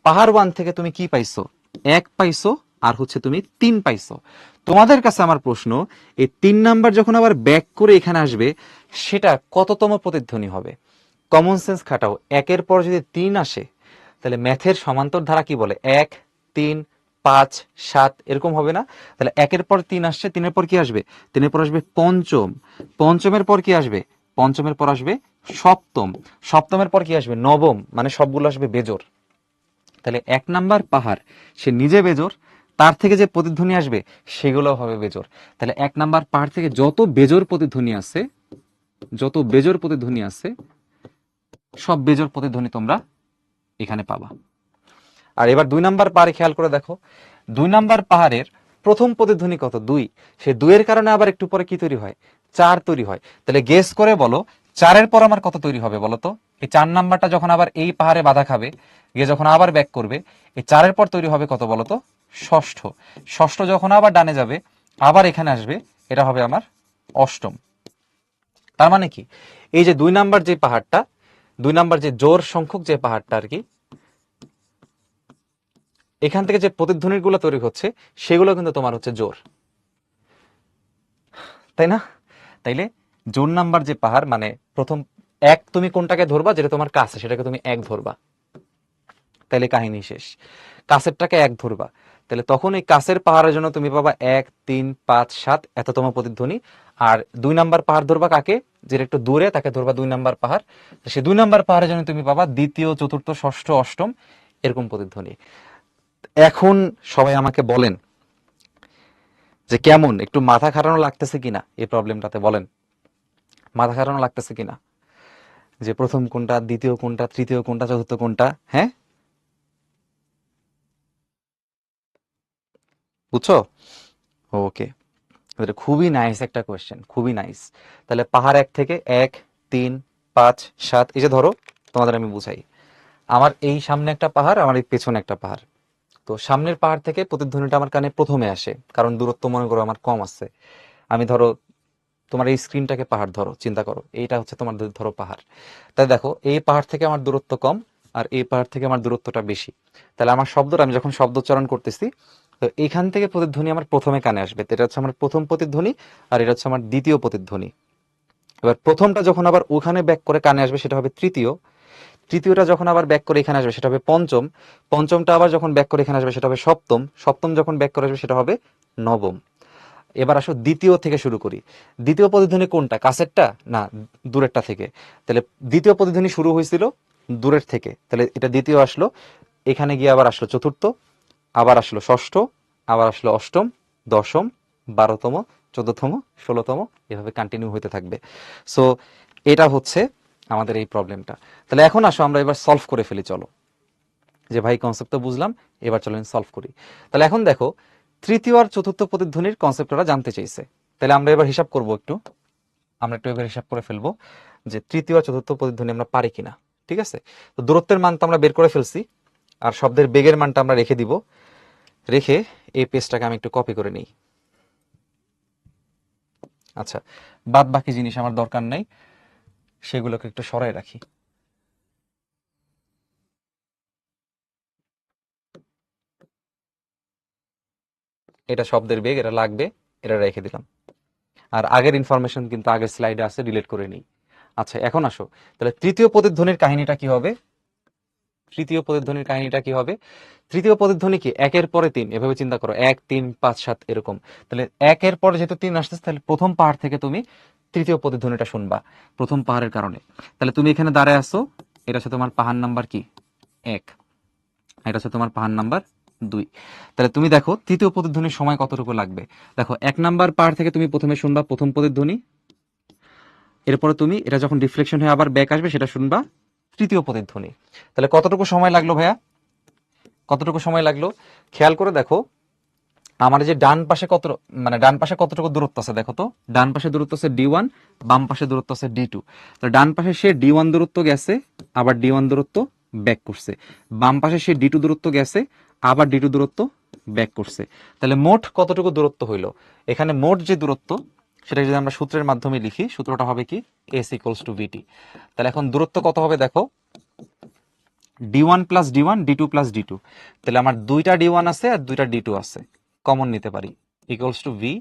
পাহাড় ওয়ান থেকে তুমি কি পাইছো? এক পাইছো, আর হচ্ছে তুমি 3 পাইছো। তোমাদের কাছে আমার প্রশ্ন, এই 3 নাম্বার যখন আবার ব্যাক করে এখানে আসবে, সেটা কততম প্রতিধ্বনি হবে? কমন সেন্স খাটাও, একের পর যদি 3 আসে, তাহলে ম্যাথের সমান্তর ধারা কি বলে? 1, 3, 5, 7 এরকম হবে না? তাহলে একের পর 3 আসছে, 3-এর পর কি আসবে? 3-এর পর আসবে পঞ্চম, পঞ্চমের পর কি আসবে? পঞ্চমের পর আসবে সপ্তম, সপ্তমের পর কি আসবে? নবম, মানে সবগুলো আসবে বেজোর। তাহলে 1 নাম্বার পাহাড় সে নিজে বেজোর, তার থেকে যে প্রতিধ্বনি আসবে সেগুলো হবে বেজোর। তাহলে 1 নাম্বার পাহাড় থেকে যত বেজোর প্রতিধ্বনি আছে, যত বেজোর প্রতিধ্বনি আছে, সব বেজোর প্রতিধ্বনি তোমরা এখানে পাবা। আর এবার 2 নাম্বার পাহাড়ে খেয়াল করে দেখো, 2 নাম্বার পাহাড়ের প্রথম প্রতিধ্বনি কত? 2। সে 2 এর কারণে আবার একটু পরে কি তৈরি হয়? 4 তৈরি হয়। তাহলে গেস করে বলো 4-এর পর আমার কত তৈরি হবে বলো তো? এই 4 নাম্বারটা যখন আবার এই পাহাড়ে বাধা খাবে, গিয়ে যখন আবার ব্যাক করবে, এই 4-এর পর তৈরি হবে কত বলো তো? ষষ্ঠ। ষষ্ঠ যখন আবার ডানে যাবে, আবার এখানে আসবে, এটা হবে আমার অষ্টম। তার মানে কি, এই যে 2 নাম্বার যে পাহাড়টা, 2 নাম্বার যে জোর সংখ্যক যে পাহাড়টা আর কি, এখান থেকে যে প্রতিধ্বনির গুলো তৈরি হচ্ছে সেগুলো কিন্তু তোমার হচ্ছে জোর, তাই না? তাইলে জোর নাম্বার যে পাহাড়, মানে প্রথম 1 তুমি কোনটাকে ধরবা? যেটা তোমার কাছে, সেটাকে তুমি 1 ধরবা, তাইলে কাহিনী শেষ। কাছেরটাকে 1 ধরবা, তাহলে তখন এই কাছের পাহাড়ের জন্য তুমি পাবা 1, 3, 5, 7 এততম প্রতিধ্বনি। আর 2 নাম্বার পাহাড় ধরবা কাকে? যেটা একটু দূরে, তাকে ধরবা 2 নাম্বার পাহাড়। সে 2 নাম্বার পাহাড়ের জন্য তুমি পাবা দ্বিতীয়, চতুর্থ, ষষ্ঠ, অষ্টম এরকম প্রতিধ্বনি। এখন সবাই আমাকে বলেন যে কেমন, একটু মাথা খাটানো লাগতেছে কিনা এই প্রবলেমটাতে? বলেন, মাথা খাটানো লাগতেছে কিনা? যে প্রথম কোনটা, দ্বিতীয় কোনটা, তৃতীয় কোনটা, চতুর্থ কোনটা? হ্যাঁ, বুঝছো? ওকে, এটা খুবই নাইস একটা কোয়েশ্চেন, খুবই নাইস। তাহলে পাহাড় 1 থেকে 1, 3, 5, 7, এই যে ধরো, তোমাদের আমি বুঝাই। আমার এই সামনে একটা পাহাড়, আমার এই পেছনে একটা পাহাড়। তো সামনের পাহাড় থেকে প্রতিধ্বনিটা আমার কানে প্রথমে আসে, কারণ দূরত্ব মনে করো আমার কম আছে। আমি ধরো তোমার এই স্ক্রিনটাকে পাহাড় ধরো, চিন্তা করো এইটা হচ্ছে তোমার ধরো পাহাড়। তাই দেখো, এই পাহাড় থেকে আমার দূরত্ব কম, আর এই পাহাড় থেকে আমার দূরত্বটা বেশি। তাহলে আমার শব্দটা, আমি যখন শব্দ উচ্চারণ করতেছি, তো এইখান থেকে প্রতিধ্বনি আমার প্রথমে কানে আসবে, তো এটা হচ্ছে আমার প্রথম প্রতিধ্বনি, আর এটা হচ্ছে আমার দ্বিতীয় প্রতিধ্বনি। এবার প্রথমটা যখন আবার ওখানে ব্যাক করে কানে আসবে, সেটা হবে তৃতীয়। তৃতীয়টা যখন আবার ব্যাক করে এখানে আসবে, সেটা হবে পঞ্চম। পঞ্চমটা আবার যখন ব্যাক করে এখানে আসবে, সেটা হবে সপ্তম। সপ্তম যখন ব্যাক করে আসবে, সেটা হবে নবম। এবার আসো দ্বিতীয় থেকে শুরু করি। দ্বিতীয় প্রতিধ্বনি কোনটা? কাছেরটা না দূরেরটা থেকে? তাহলে দ্বিতীয় প্রতিধ্বনি শুরু হয়েছিল দূরের থেকে, তাহলে এটা দ্বিতীয় আসলো, এখানে গিয়ে আবার আসলো চতুর্থ, আবার আসলো ষষ্ঠ, আবার আসলো অষ্টম, দশম, 12তম, 14তম, 16তম, এভাবে কন্টিনিউ হতে থাকবে। সো এটা হচ্ছে আমাদের এই প্রবলেমটা। তাহলে এখন আসো আমরা এবার সলভ করে ফেলি, চলো। যে ভাই কনসেপ্ট তো বুঝলাম, এবার চলেন সলভ করি। তাহলে এখন দেখো, তৃতীয় আর চতুর্থ প্রতিধ্বনির কনসেপ্ট ওরা জানতে চাইছে। তাহলে আমরা এবার হিসাব করব একটু, আমরা একটু এবার হিসাব করে ফেলবো যে তৃতীয় আর চতুর্থ প্রতিধ্বনি আমরা পারি কিনা। ঠিক আছে, তো দূরত্বের মান তো আমরা বের করে ফেলছি, আর শব্দের বেগের মানটা আমরা রেখে দিব। রেখে এই পেজটাকে আমি একটু কপি করে নিই। আচ্ছা, বাদ বাকি জিনিস আমার দরকার নাই, সেগুলোকে একটু সরাই রাখি। এটা শব্দের বেগ, এটা লাগবে, এটা রেখে দিলাম। আর আগের ইনফরমেশন কিন্তু আগের স্লাইডে আছে, ডিলিট করে নিই। আচ্ছা, এখন আসো, তাহলে তৃতীয় প্রতিধ্বনির কাহিনীটা কি হবে? তৃতীয় প্রতিধ্বনির কাহিনীটা কি হবে? তৃতীয় প্রতিধ্বনি কি? 1-এর পরে 3, এভাবে চিন্তা করো, 1, 3, 5, 7 এরকম। তাহলে 1-এর পরে যেহেতু 3 আসতেছে, তাহলে প্রথম পাহাড় থেকে তুমি তৃতীয় প্রতিধ্বনিটা শুনবা, প্রথম পাহাড়ের কারণে। তাহলে তুমি এখানে দাঁড়ায় আসো, এটা হচ্ছে তোমার পাহাড় নাম্বার কি? 1, এটা হচ্ছে তোমার পাহাড় নাম্বার 2। তাহলে তুমি দেখো তৃতীয় প্রতিধ্বনির সময় কতটুকু লাগবে। দেখো, 1 নাম্বার পাহাড় থেকে তুমি প্রথমে শুনবা প্রথম প্রতিধ্বনি, এরপরে তুমি এটা যখন রিফ্লেকশন হয়ে আবার ব্যাক আসবে, সেটা শুনবা তৃতীয় প্রতিধ্বনি। তাহলে কতটুকু সময় লাগলো ভাইয়া? কতটুকু সময় লাগলো? খেয়াল করে দেখো, আমার যে ডান পাশে কত, মানে ডান পাশে কতটুকু দূরত্ব আছে দেখো তো। ডান পাশে দূরত্ব আছে D1, বাম পাশে দূরত্ব আছে D2। তো ডান পাশে সে D1 দূরত্ব গেছে, আবার D1 দূরত্ব ব্যাক করছে। বাম পাশে সে D2 দূরত্ব গেছে, আবার D2 দূরত্ব ব্যাক করছে। তাহলে মোট কতটুকু দূরত্ব হইলো? এখানে মোট যে দূরত্ব সেটা যদি আমরা সূত্রের মাধ্যমে লিখি, সূত্রটা হবে কি এস ইকুয়ালস টু ভিটি। তাহলে এখন দূরত্ব কত হবে দেখো, d1 plus d1 d2 plus d2। তাহলে আমার দুইটা d1 আছে আর দুইটা d2 আছে, কমন নিতে পারি, ইকুয়ালস টু ভি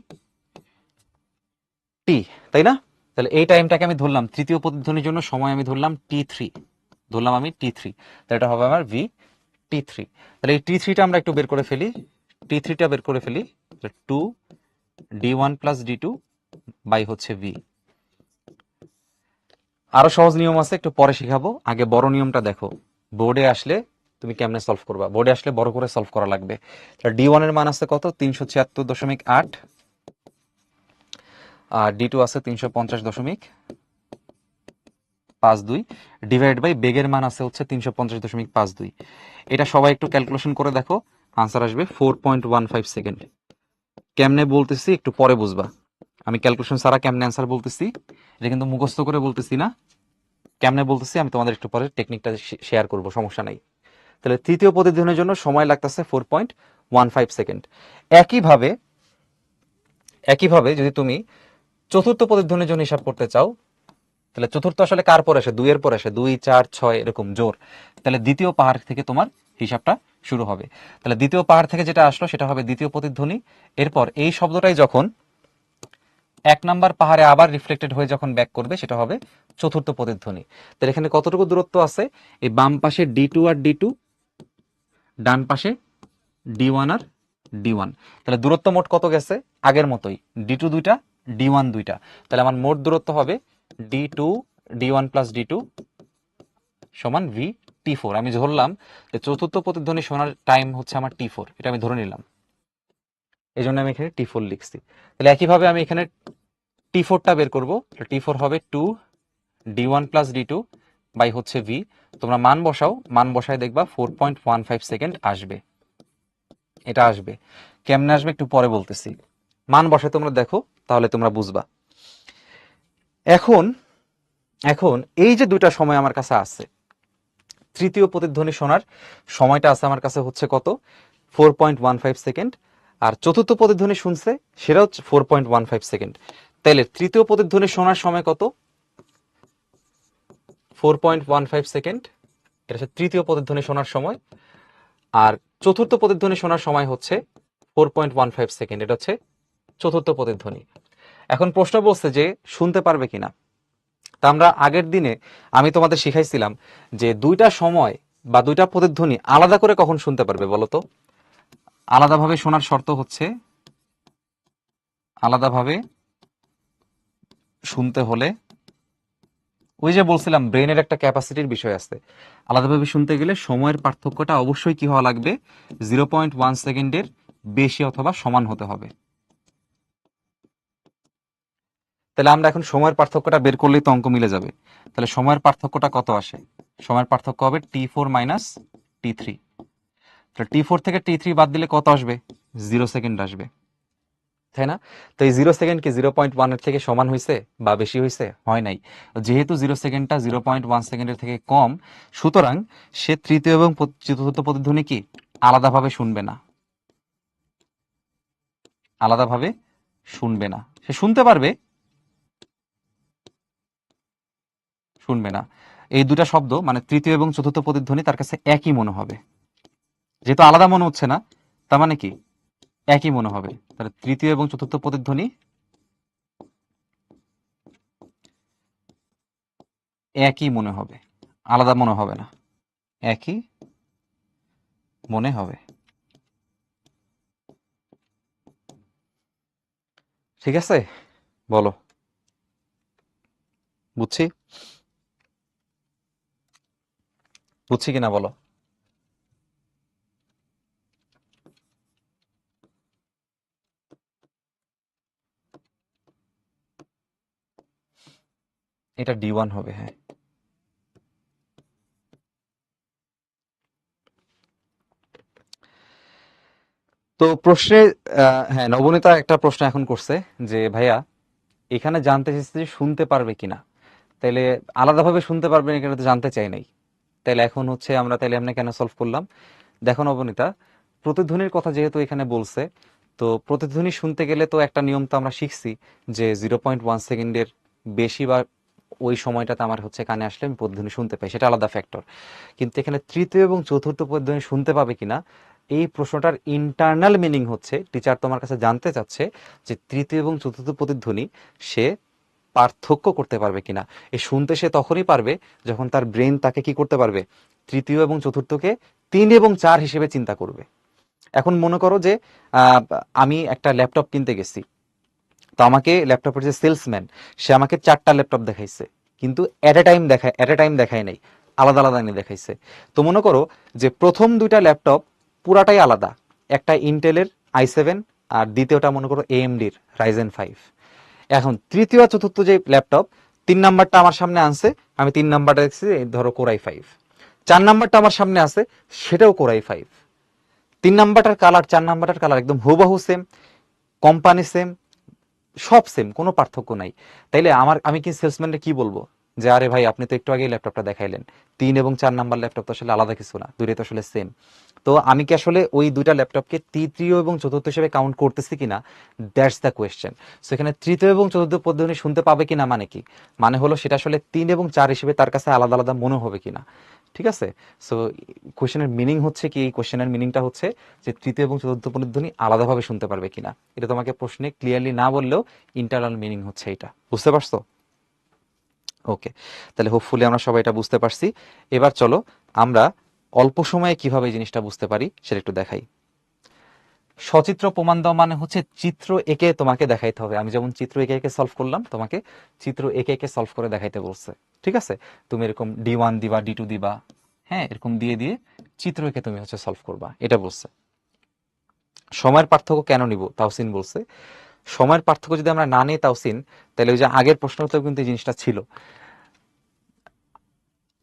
টি, তাই না? তাহলে এই টাইমটাকে আমি ধরলাম তৃতীয় প্রতিধ্বনির জন্য সময় আমি ধরলাম t3, ধরলাম আমি t3, তাহলে এটা হবে আমার ভি t3। তাহলে এই t3টা আমরা একটু বের করে ফেলি, t3টা বের করে ফেলি, 2 d1 প্লাস d2 বাই হচ্ছে ভি। আরো সহজ নিয়ম আছে, একটু পরে শিখাবো, আগে বড় নিয়মটা দেখো। বোর্ডে আসলে তুমি কেমনে সলভ করবা, বোর্ডে আসলে বড় করে সলভ করা লাগবে। d1 এর মান আছে কত, 376.8, আর d2 আছে 350.52, ডিভাইড বাই বেগের মান আছে হচ্ছে 350.52। এটা সবাই একটু ক্যালকুলেশন করে দেখো, আনসার আসবে 4.15 সেকেন্ড। কেমনে বলতেছি একটু পরে বুঝবা, আমি ক্যালকুলেশন ছাড়া কেমনে অ্যান্সার বলতেছি এটা কিন্তু মুখস্থ করে বলতেছি না, কেমনে বলতেছি আমি তোমাদের একটু পরে টেকনিকটা শেয়ার করব, সমস্যা নাই। তাহলে তৃতীয় প্রতিধ্বনির জন্য সময় লাগতেছে 4.15 সেকেন্ড। একইভাবে একইভাবে যদি তুমি চতুর্থ প্রতিধ্বনির জন্য হিসাব করতে চাও, তাহলে চতুর্থ আসলে কার পর আসে, 2 এর পর আসে, 2 4 6 এরকম জোর। তাহলে দ্বিতীয় পাহাড় থেকে তোমার হিসাবটা শুরু হবে। তাহলে দ্বিতীয় পাহাড় থেকে যেটা আসলো সেটা হবে দ্বিতীয় প্রতিধ্বনি। এরপর এই শব্দটাই যখন 1 নাম্বার পাহাড়ে আবার রিফ্লেক্টেড হয়ে যখন ব্যাক করবে সেটা হবে চতুর্থ প্রতিধ্বনি। তাহলে এখানে কতটুকু দূরত্ব আছে, এই বাম পাশে d2 আর d2, ডান পাশে d1 আর d1। তাহলে দূরত্ব মোট কত গেছে, আগের মতোই, d2 দুইটা, d1 দুইটা। তাহলে আমার মোট দূরত্ব হবে d2 d1 প্লাস d2 সমান ভি t4। আমি ধরলাম যে চতুর্থ প্রতিধ্বনি শোনার টাইম হচ্ছে আমার t4, এটা আমি ধরে নিলাম, এই জন্য আমি এখানে t4 লিখছি। তাহলে একইভাবে আমি এখানে t4টা বের করবো, t4 হবে 2 d1 প্লাস d2 বাই হচ্ছে ভি। তোমরা মান বসাও, মান বসায় দেখবা 4.15 সেকেন্ড আসবে, এটা আসবে। কেমনে আসবে একটু পরে বলতেছি, মান বসায় তোমরা দেখো তাহলে তোমরা বুঝবা। এখন এখন এই যে দুইটা সময় আমার কাছে আছে, তৃতীয় প্রতিধ্বনি শোনার সময়টা আছে আমার কাছে হচ্ছে কত, 4.15 সেকেন্ড, আর চতুর্থ প্রতিধ্বনি শুনছে সেটা হচ্ছে 4.15 সেকেন্ড। তাহলে তৃতীয় প্রতিধ্বনি শোনার সময় কত, 4.15 সেকেন্ড, এটা হচ্ছে তৃতীয় প্রতিধ্বনি শোনার সময়। আর চতুর্থ প্রতিধ্বনি শোনার সময় হচ্ছে 4.15 সেকেন্ড, এটা হচ্ছে চতুর্থ প্রতিধ্বনি। এখন প্রশ্ন বলছে যে শুনতে পারবে কিনা। তা আমরা আগের দিনে আমি তোমাদের শিখাইছিলাম যে দুইটা সময় বা দুইটা প্রতিধ্বনি আলাদা করে কখন শুনতে পারবে বলো তো। আলাদাভাবে শোনার শর্ত হচ্ছে, আলাদাভাবে শুনতে হলে ওই যে বলছিলাম ব্রেনের একটা ক্যাপাসিটির বিষয় আছে, আলাদাভাবে শুনতে গেলে সময়ের পার্থক্যটা অবশ্যই কি হওয়া লাগবে, 0.1 সেকেন্ডের বেশি অথবা সমান হতে হবে। তাহলে আমরা এখন সময়ের পার্থক্যটা বের করলেই তো অঙ্ক মিলে যাবে। তাহলে সময়ের পার্থক্যটা কত আসে, সময়ের পার্থক্য হবে t4 মাইনাস t3। তাহলে t4 থেকে t3 বাদ দিলে কত আসবে, 0 সেকেন্ড আসবে, তাই না? তো এই 0 সেকেন্ড কি 0.1 এর থেকে সমান হয়েছে বা বেশি হয়েছে, হয় নাই। যেহেতু 0 সেকেন্ডটা 0.1 সেকেন্ডের থেকে কম, সুতরাং সে তৃতীয় এবং চতুর্থ প্রতিধ্বনি কি আলাদাভাবে শুনবে না, আলাদাভাবে শুনবে না। সে শুনতে পারবে, শুনবে না। এই দুটা শব্দ মানে তৃতীয় এবং চতুর্থ প্রতিধ্বনি তার কাছে একই মনে হবে, যেহেতু আলাদা মনে হচ্ছে না তার মানে কি একই মনে হবে। তাহলে তৃতীয় এবং চতুর্থ প্রতিধ্বনি একই মনে হবে, আলাদা মনে হবে না, একই মনে হবে। ঠিক আছে, বলো, বুঝছি, বুঝছি কিনা বলো। এটা d1 হবে, হ্যাঁ। তো প্রশ্নে হ্যাঁ, নবনীতা একটা প্রশ্ন এখন করছে যে ভাইয়া এখানে জানতে চাইছে যে শুনতে পারবে কিনা, তাইলে আলাদাভাবে শুনতে পারবে না, তো জানতে চাই নাই। তাইলে এখন হচ্ছে আমরা তাইলে এমনি কেন সলভ করলাম, দেখো নবনীতা, প্রতিধ্বনির কথা যেহেতু এখানে বলছে, তো প্রতিধ্বনি শুনতে গেলে তো একটা নিয়ম তো আমরা শিখছি যে 0.1 সেকেন্ডের বেশি বা ওই সময়টাতে আমার হচ্ছে কানে আসলে আমি প্রতিধ্বনি শুনতে পাই, সেটা আলাদা ফ্যাক্টর। কিন্তু এখানে তৃতীয় এবং চতুর্থ প্রতিধ্বনি শুনতে পাবে কিনা, এই প্রশ্নটার ইন্টারনাল মিনিং হচ্ছে টিচার তোমার কাছে জানতে চাচ্ছে যে তৃতীয় এবং চতুর্থ প্রতিধ্বনি সে পার্থক্য করতে পারবে কিনা। এই শুনতে সে তখনই পারবে যখন তার ব্রেন তাকে কি করতে পারবে, তৃতীয় এবং চতুর্থকে 3 এবং 4 হিসেবে চিন্তা করবে। এখন মনে করো যে আহ, আমি একটা ল্যাপটপ কিনতে গেছি, তো আমাকে ল্যাপটপের যে সেলসম্যান, সে আমাকে 4টা ল্যাপটপ দেখাইছে, কিন্তু এট এ টাইম দেখায় নাই, আলাদা আলাদা নিয়ে দেখাইছে। তো মনে করো যে প্রথম 2টা ল্যাপটপ পুরাটাই আলাদা, একটা ইন্টেলের i7 আর দ্বিতীয়টা মনে করো এএমডির রাইজেন 5। এখন তৃতীয় আর চতুর্থ যে ল্যাপটপ, 3 নাম্বারটা আমার সামনে আনছে, আমি 3 নাম্বারটা দেখছি এই ধরো কোরাই 5, 4 নাম্বারটা আমার সামনে আছে, সেটাও কোরাই 5। 3 নাম্বারটার কালার 4 নাম্বারটার কালার একদম হুবহু সেম, কোম্পানি সেম, সব সেম, কোনো পার্থক্য নাই। তাইলে আমি কি সেলসম্যানকে কি বলবো যে আরে ভাই আপনি তো একটু আগেই ল্যাপটপটা দেখাইলেন, 3 এবং 4 নাম্বার ল্যাপটপ তো আসলে আলাদা কিছু না, দুইটাই তো আসলে সেম। তো আমি কি আসলে ওই 2টা ল্যাপটপকে তৃতীয় এবং চতুর্থ হিসেবে কাউন্ট করতেছি কিনা, দ্যাটস দ্য কোয়েশ্চেন। সো এখানে তৃতীয় এবং চতুর্থ পদ্ধতি শুনতে পাবে কিনা মানে কি, মানে হলো সেটা আসলে 3 এবং 4 হিসেবে তার কাছে আলাদা আলাদা মনে হবে কিনা। ঠিক আছে। সো কোয়েশ্চেনের মিনিং হচ্ছে কি, এই কোয়েশ্চেনের মিনিংটা হচ্ছে যে তৃতীয় এবং চতুর্থ প্রতিধ্বনি আলাদাভাবে শুনতে পারবে কিনা। এটা তোমাকে প্রশ্নে ক্লিয়ারলি না বললেও ইন্টারনাল মিনিং হচ্ছে এটা, বুঝতে পারছো? ওকে, তাহলে হোপফুলি আমরা সবাই এটা বুঝতে পারছি। এবার চলো আমরা অল্প সময়ে কিভাবে এই জিনিসটা বুঝতে পারি সেটা একটু দেখাই। সচিত্র প্রমাণ দেওয়া মানে হচ্ছে চিত্র এঁকে তোমাকে দেখাইতে হবে। আমি যেমন চিত্র এঁকে এঁকে সলভ করলাম, তোমাকে চিত্র এঁকে এঁকে সলভ করে দেখাইতে বলছে। ঠিক আছে, তুমি এরকম D1 দিবা, D2 দিবা, হ্যাঁ এরকম দিয়ে দিয়ে চিত্র এঁকে তুমি হচ্ছে সলভ করবা, এটা বলছে। সময়ের পার্থক্য কেন নিব, তাওসিন বলছে সময়ের পার্থক্য যদি আমরা না নিই তাওসিন, তাহলে ওই যে আগের প্রশ্নতেও কিন্তু এই জিনিসটা ছিল।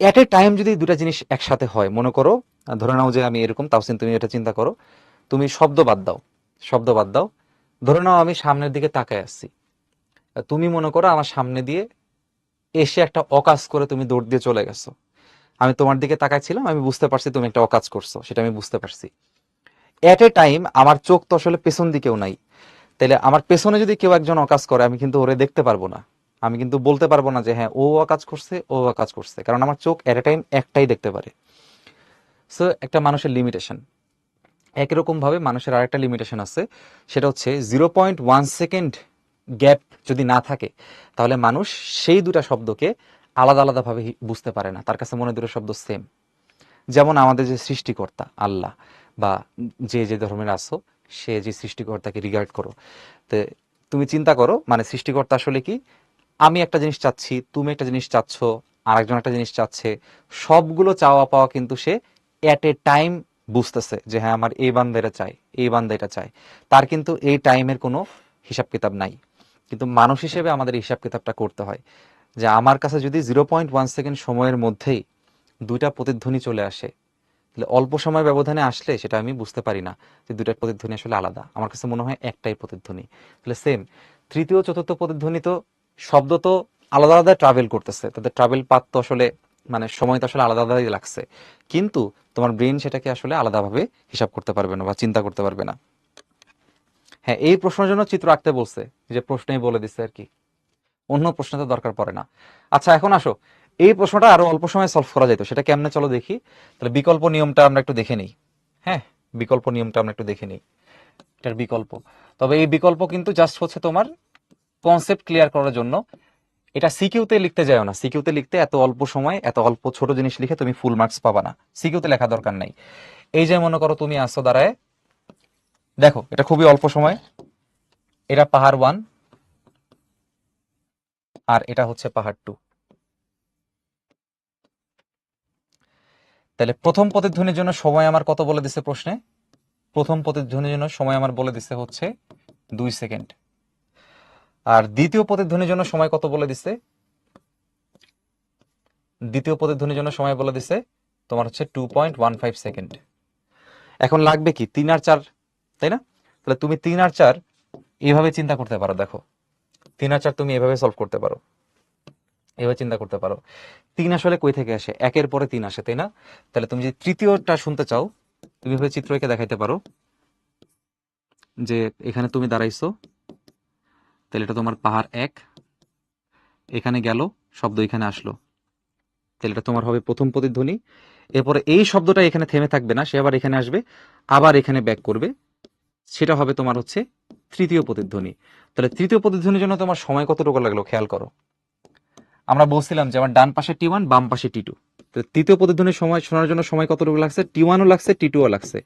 এট এ টাইম যদি 2টা জিনিস একসাথে হয়, মনে করো ধরে নাও যে আমি এরকম, তাওসিন তুমি এটা চিন্তা করো, তুমি শব্দ বাদ দাও, শব্দ বাদ দাও, ধরে নাও আমি সামনের দিকে তাকায় আসছি, তুমি মনে করো আমার সামনে দিয়ে এসে একটা অকাজ করে তুমি দৌড় দিয়ে চলে গেছো। আমি তোমার দিকে তাকাইছিলাম, আমি বুঝতে পারছি তুমি একটা অকাজ করছো, সেটা আমি বুঝতে পারছি। এট এ টাইম আমার চোখ তো আসলে পেছন দিকেও নাই, তাহলে আমার পেছনে যদি কেউ একজন অকাজ করে, আমি কিন্তু ওরে দেখতে পারবো না, আমি কিন্তু বলতে পারবো না যে হ্যাঁ ও কাজ করছে, ও কাজ করছে, কারণ আমার চোখ এট এ টাইম একটাই দেখতে পারে। সো একটা মানুষের লিমিটেশন। একই রকম ভাবে মানুষের আরেকটা লিমিটেশন আছে, সেটা হচ্ছে 0.1 সেকেন্ড গ্যাপ যদি না থাকে, তাহলে মানুষ সেই 2টা শব্দকে আলাদা আলাদাভাবে বুঝতে পারে না, তার কাছে মনে হয় 2টো শব্দ সেম। যেমন আমাদের যে সৃষ্টিকর্তা আল্লাহ, বা যে যে ধর্মের আছো, সে যে সৃষ্টিকর্তাকে রিগার্ড করো, তো তুমি চিন্তা করো মানে সৃষ্টিকর্তা আসলে কি, আমি একটা জিনিস চাচ্ছি, তুমি একটা জিনিস চাচ্ছ, আরেকজন একটা জিনিস চাচ্ছে, সবগুলো চাওয়া পাওয়া কিন্তু সে এট এ টাইম বুঝতেছে যে হ্যাঁ আমার এই বান্দা এটা চাই, এই বান্দা এটা চাই। তার কিন্তু এই টাইমের কোনো হিসাব কিতাব নাই। কিন্তু মানুষ হিসেবে আমাদের হিসাব কিতাবটা করতে হয়, যে আমার কাছে যদি 0.1 সেকেন্ড সময়ের মধ্যেই 2টা প্রতিধ্বনি চলে আসে, তাহলে অল্প সময় ব্যবধানে আসলে সেটা আমি বুঝতে পারি না যে 2টা প্রতিধ্বনি আসলে আলাদা, আমার কাছে মনে হয় একটাই প্রতিধ্বনি। তাহলে সেম তৃতীয় চতুর্থ প্রতিধ্বনি তো শব্দ তো আলাদা আলাদা ট্রাভেল করতেছে, তাদের ট্রাভেল পাথ তো আসলে মানে সময় তো আসলে আলাদা আলাদাই লাগছে, কিন্তু তোমার ব্রেন সেটাকে আসলে আলাদাভাবে হিসাব করতে পারবে না বা চিন্তা করতে পারবে না। হ্যাঁ এই প্রশ্নের জন্য চিত্র আঁকতে বলছে, যে প্রশ্নেই বলে দিচ্ছে আর কি, অন্য প্রশ্ন তো দরকার পড়ে না। আচ্ছা এখন আসো, এই প্রশ্নটা আরো অল্প সময় সলভ করা যেত, সেটা কেমনে চলো দেখি। তাহলে বিকল্প নিয়মটা আমরা একটু দেখে নিই। হ্যাঁ, বিকল্প নিয়মটা আমরা একটু দেখে নিই, এটার বিকল্প। তবে এই বিকল্প কিন্তু জাস্ট হচ্ছে তোমার কনসেপ্ট ক্লিয়ার করার জন্য, এটা সিকিউতে লিখতে যাও না, সিকিউতে লিখতে এত অল্প সময় এত অল্প ছোট জিনিস লিখে তুমি ফুল মার্কস পাবা না, সিকিউতে লেখা দরকার নাই। এই যে মনে করো তুমি আসো দাঁড়ায়, দেখো এটা খুবই অল্প সময়, এটা পাহাড় 1 আর এটা হচ্ছে পাহাড় 2। তাহলে প্রথম প্রতিধ্বনির জন্য সময় আমার কত বলে দিছে প্রশ্নে, প্রথম প্রতিধ্বনির জন্য সময় আমার বলে দিছে হচ্ছে 2 সেকেন্ড। আর দ্বিতীয় প্রতিধ্বনির জন্য সময় কত বলে দিছে, দ্বিতীয় প্রতিধ্বনির জন্য সময় বলে দিছে তোমার হচ্ছে 2.15 সেকেন্ড। এখন লাগবে কি 3 আর 4, তাই না? তাহলে তুমি 3 আর 4 এইভাবে চিন্তা করতে পারো, দেখো 3 আর 4 তুমি এভাবে সলভ করতে পারো, এভাবে চিন্তা করতে পারো। 3 আসলে কই থেকে আসে, 1-এর পরে 3 আসে, তাই না? তাহলে তুমি যদি তৃতীয়টা শুনতে চাও, তুমি এভাবে চিত্র এঁকে দেখাইতে পারো যে এখানে তুমি দাঁড়াইছো, তাহলে এটা তোমার পাহাড় 1, এখানে গেল, শব্দ এখানে আসলো, তাহলে এটা তোমার হবে প্রথম প্রতিধ্বনি। এরপরে এই শব্দটা এখানে থেমে থাকবে না, সে আবার এখানে আসবে, আবার এখানে ব্যাক করবে, সেটা হবে তোমার হচ্ছে তৃতীয় প্রতিধ্বনি। তাহলে তৃতীয় প্রতিধ্বনির জন্য তোমার সময় কতটুকু লাগলো খেয়াল করো। আমরা বলছিলাম যে আমার ডান পাশে T1, বাম পাশে T2। তো তৃতীয় প্রতিধ্বনির সময় শোনার জন্য সময় কতটুকু লাগছে? T1ও লাগছে, T2ও লাগছে,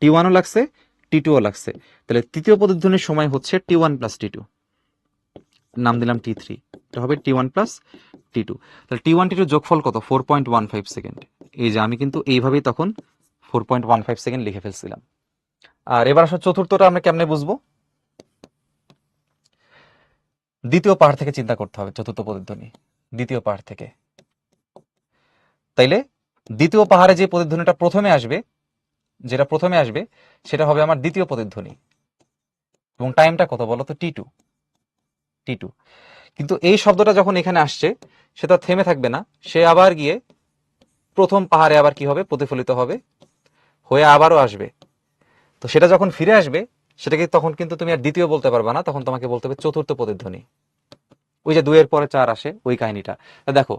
T1ও লাগছে, T2ও লাগছে। তাহলে তৃতীয় প্রতিধ্বনির সময় হচ্ছে T1 প্লাস T2, নাম দিলাম T3। এটা হবে T1 প্লাস T2। তাহলে T1 T2 যোগফল কত? 4.15 সেকেন্ড। এই যে আমি কিন্তু এইভাবেই তখন 4.15 সেকেন্ড লিখে ফেলছিলাম। আর এবার আসলে চতুর্থটা আমরা কেমনে বুঝবো? দ্বিতীয় পাহাড় থেকে চিন্তা করতে হবে চতুর্থ প্রতিধ্বনি, দ্বিতীয় পাহাড় থেকে। তাইলে দ্বিতীয় পাহাড়ে যে প্রতিধ্বনিটা প্রথমে আসবে, যেটা প্রথমে আসবে সেটা হবে আমার দ্বিতীয় প্রতিধ্বনি, এবং টাইমটা কত বলো তো? T2। T2। কিন্তু এই শব্দটা যখন এখানে আসছে সেটা থেমে থাকবে না, সে আবার গিয়ে প্রথম পাহাড়ে আবার কি হবে? প্রতিফলিত হবে, হয়ে আবারও আসবে। তো সেটা যখন ফিরে আসবে সেটাকে তখন কিন্তু তুমি আর দ্বিতীয় বলতে পারবে না, তখন তোমাকে বলতে হবে চতুর্থ প্রতিধ্বনি। ওই যে 2 এর পরে 4 আসে, ওই কাহিনীটা। দেখো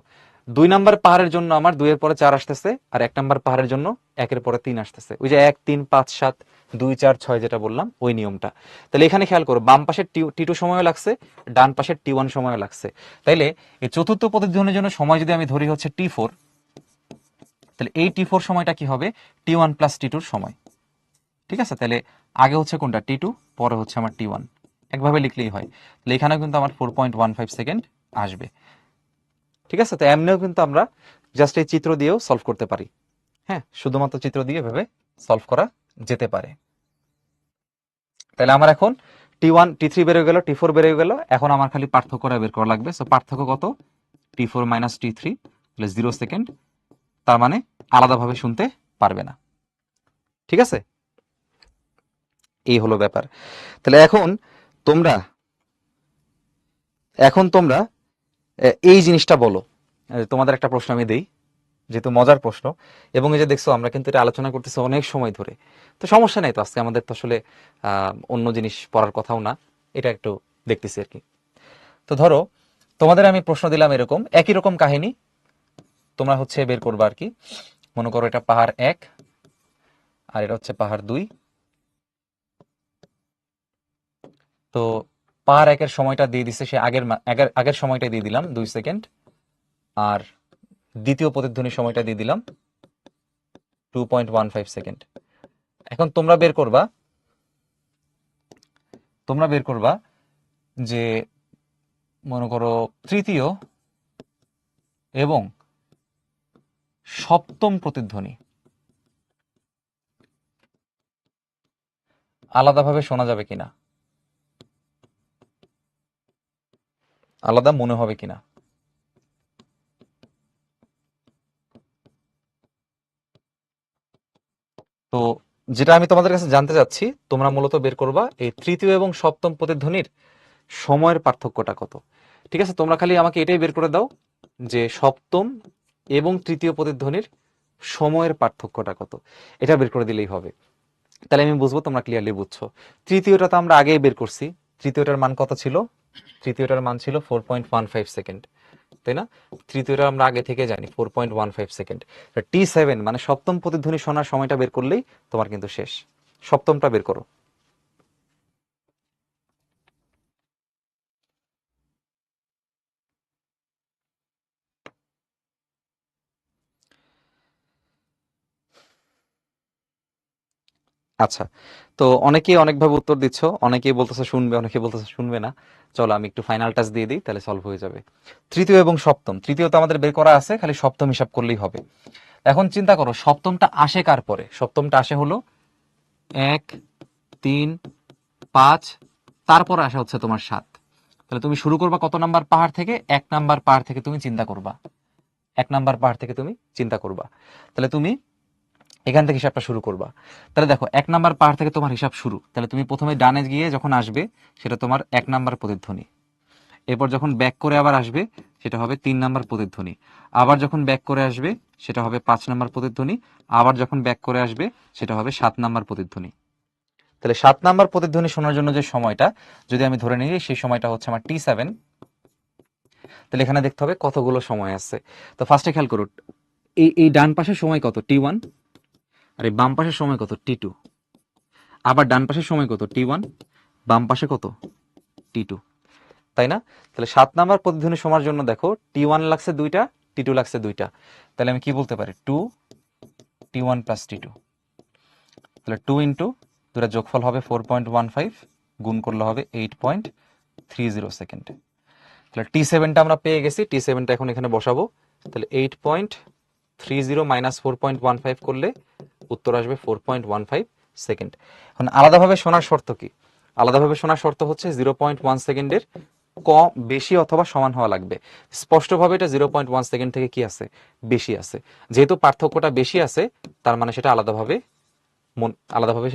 2 নাম্বার পাহাড়ের জন্য আমার 2 এর পরে 4 আসতেছে, আর 1 নাম্বার পাহাড়ের জন্য 1 এর পরে 3 আসতেছে। ওই যে 1 3 5 7 2 4 6 যেটা বললাম, ওই নিয়মটা। তাহলে এখানে খেয়াল করো, বাম পাশের T2 সময় লাগছে, ডান পাশের T1 সময় লাগছে। তাইলে এই চতুর্থ প্রতিধ্বনির জন্য সময় যদি আমি ধরি হচ্ছে T4, তাহলে এই T4 সময়টা কি হবে? T1 প্লাস T2 সময়। ঠিক আছে, তাহলে আগে হচ্ছে কোনটা? T2, পরে হচ্ছে আমার T1। একভাবে লিখলেই হয়। তাহলে এখানেও কিন্তু আমার 4.15 সেকেন্ড আসবে। ঠিক আছে, তো এমনিও কিন্তু আমরা জাস্ট এই চিত্র দিয়েও সলভ করতে পারি। হ্যাঁ, শুধুমাত্র চিত্র দিয়ে এভাবে সলভ করা যেতে পারে। তাহলে আমার এখন T1 T3 বের হয়ে গেল, T4 বের হয়ে গেল, এখন আমার খালি পার্থক্যটা বের করা লাগবে। সো পার্থক্য কত? T4 minus T3 plus 0 second. তার মানে আলাদাভাবে শুনতে পারবে না। ঠিক আছে, এই হলো ব্যাপার। তাহলে তোমরা তোমরা এই জিনিসটা বলো। তোমাদের একটা প্রশ্ন আমি দেই, যেহেতু মজার প্রশ্ন, এবং এই যে দেখছো আমরা কিন্তু এটা আলোচনা করতেছি অনেক সময় ধরে, তো সমস্যা নাই তো, আজকে আমাদের তো আসলে অন্য জিনিস পড়ার কথাও না, এটা একটু দেখতেছি আর কি। তো ধরো তোমাদের আমি প্রশ্ন দিলাম এরকম, একই রকম কাহিনী, তোমরা হচ্ছে বের করবা আর কি। মনে করো এটা পাহাড় 1 আর এটা হচ্ছে পাহাড় 2। তো পাহাড় 1 এর সময়টা দিয়ে দিছে সে আগের সময়টা দিয়ে দিলাম 2 সেকেন্ড, আর দ্বিতীয় প্রতিধ্বনির সময়টা দিয়ে দিলাম 2.15 সেকেন্ড। এখন তোমরা বের করবা যে মনে করো তৃতীয় এবং সপ্তম প্রতিধ্বনি আলাদাভাবে শোনা যাবে কিনা, আলাদা মনে হবে কিনা। তো যেটা আমি তোমাদের কাছে জানতে চাচ্ছি, তোমরা মূলত বের করবা এই তৃতীয় এবং সপ্তম প্রতিধ্বনির সময়ের পার্থক্যটা কত। ঠিক আছে, তোমরা খালি আমাকে এটাই বের করে দাও যে সপ্তম এবং তৃতীয় প্রতিধ্বনির সময়ের পার্থক্যটা কত, এটা বের করে দিলেই হবে। তাহলে আমি বুঝবো তোমরা ক্লিয়ারলি বুঝছো। তৃতীয়টা তো আমরা আগেই বের করছি, তৃতীয়টার মান কত ছিল? তৃতীয়টার মান ছিল 4.15 সেকেন্ড, তাই না? তৃতীয়টা আমরা আগে থেকে জানি 4.15 সেকেন্ড। T7 মানে সপ্তম প্রতিধ্বনি শোনার সময়টা বের করলেই তোমার কিন্তু শেষ। সপ্তমটা বের করো। আচ্ছা, তো অনেকেই অনেকভাবে উত্তর দিচ্ছ, অনেকেই বলতেছে শুনবে, অনেকেই বলতেছে শুনবে না। চলো আমি একটু ফাইনাল টাচ দিয়ে দিই, তাহলে সলভ হয়ে যাবে। তৃতীয় এবং সপ্তম, তৃতীয় তো আমাদের বের করা আছে, খালি সপ্তম হিসাব করলেই হবে। এখন চিন্তা করো সপ্তমটা আসে কার পরে? সপ্তমটা আসে হলো 1 3 5, তারপরে আসা হচ্ছে তোমার 7। তাহলে তুমি শুরু করবা কত নাম্বার পাহাড় থেকে? 1 নাম্বার পাহাড় থেকে তুমি চিন্তা করবা, 1 নাম্বার পাহাড় থেকে তুমি চিন্তা করবা। তাহলে তুমি এখান থেকে হিসাবটা শুরু করবা। তাহলে দেখো 1 নাম্বার পাহাড় থেকে তোমার হিসাব শুরু, তাহলে তুমি প্রথমে ডানে গিয়ে যখন আসবে সেটা তোমার 1 নাম্বার প্রতিধ্বনি, এরপর যখন ব্যাক করে আবার আসবে সেটা হবে 3 নাম্বার প্রতিধ্বনি, আবার যখন ব্যাক করে আসবে সেটা হবে 5 নাম্বার প্রতিধ্বনি, আবার যখন ব্যাক করে আসবে সেটা হবে 7 নাম্বার প্রতিধ্বনি। তাহলে 7 নাম্বার প্রতিধ্বনি শোনার জন্য যে সময়টা যদি আমি ধরে নিই সেই সময়টা হচ্ছে আমার T7, তাহলে এখানে দেখতে হবে কতগুলো সময় আছে। তো ফার্স্টে খেয়াল করুন, এই ডান পাশের সময় কত T1, আর এই বাম পাশের সময় কত T2, আবার ডান পাশের সময় কত T1, বাম পাশে কত T2, তাই না? তাহলে 7 নাম্বার প্রতিধ্বনি শোনার জন্য দেখো T1 লাগছে 2টা, T2 লাগছে 2টা, তাহলে আমি কি বলতে পারি 2T1 প্লাস T2, তাহলে 2 ইন্টু 2টা যোগফল হবে 4.15, গুণ করলে হবে 8.30 সেকেন্ড। তাহলে T7টা আমরা পেয়ে গেছি, T7টা এখন এখানে বসাবো। তাহলে 8.30 মাইনাস 4.15 করলে উত্তর আসবে 4.15 সেকেন্ড। এখন আলাদাভাবে শোনার শর্ত কি? আলাদাভাবে শোনার শর্ত হচ্ছে 0.1 সেকেন্ডের কম, বেশি অথবা সমান হওয়া লাগবে। স্পষ্টভাবে এটা 0.1 সেকেন্ড থেকে কি আছে, বেশি আছে। যেহেতু পার্থক্যটা বেশি আছে, তার মানে সেটা আলাদাভাবে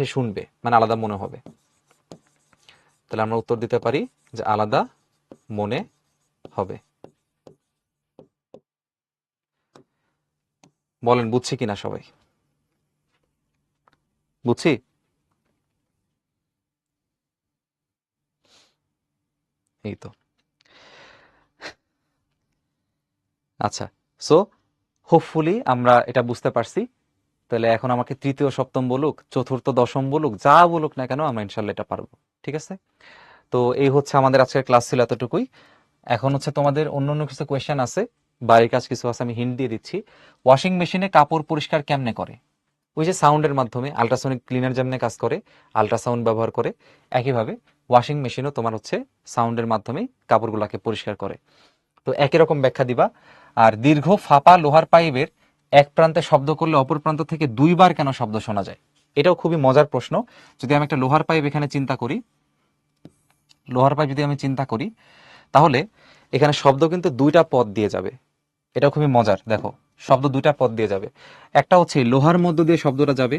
সে শুনবে, মানে আলাদা মনে হবে। তাহলে আমরা উত্তর দিতে পারি যে আলাদা মনে হবে। বলেন বুঝছি কিনা সবাই? বুঝছি? এই তো। আচ্ছা, সো হোপফুলি আমরা এটা বুঝতে পারছি। তাহলে এখন আমাকে তৃতীয় সপ্তম বলুক, চতুর্থ দশম বলুক, যা বলুক না কেন আমরা ইনশাল্লাহ এটা পারবো। ঠিক আছে? তো এই হচ্ছে আমাদের আজকের ক্লাস ছিল এতটুকুই। এখন হচ্ছে তোমাদের অন্য অন্য কিছু কোয়েশ্চেন আছে, বাড়ির কাজ কিছু আছে, আমি হিন্ট দিয়ে দিচ্ছি। ওয়াশিং মেশিনে কাপড় পরিষ্কার কেমনে করে? ওই যে সাউন্ডের মাধ্যমে, আল্ট্রাসনিক ক্লিনার যেমনে কাজ করে, আল্ট্রাসাউন্ড ব্যবহার করে, একইভাবে ওয়াশিং মেশিনও তোমার হচ্ছে সাউন্ডের মাধ্যমেই কাপড়গুলোকে পরিষ্কার করে। তো একই রকম ব্যাখ্যা দিবা। আর দীর্ঘ ফাঁপা লোহার পাইপের এক প্রান্তে শব্দ করলে অপর প্রান্ত থেকে 2বার কেন শব্দ শোনা যায়? এটাও খুবই মজার প্রশ্ন। যদি আমি একটা লোহার পাইপ এখানে চিন্তা করি, লোহার পাইপ যদি আমি চিন্তা করি, তাহলে এখানে শব্দ কিন্তু 2টা পথ দিয়ে যাবে। এটা খুবই মজার। দেখো, শব্দ 2টা পথ দিয়ে যাবে। একটা হচ্ছে লোহার মধ্য দিয়ে শব্দটা যাবে।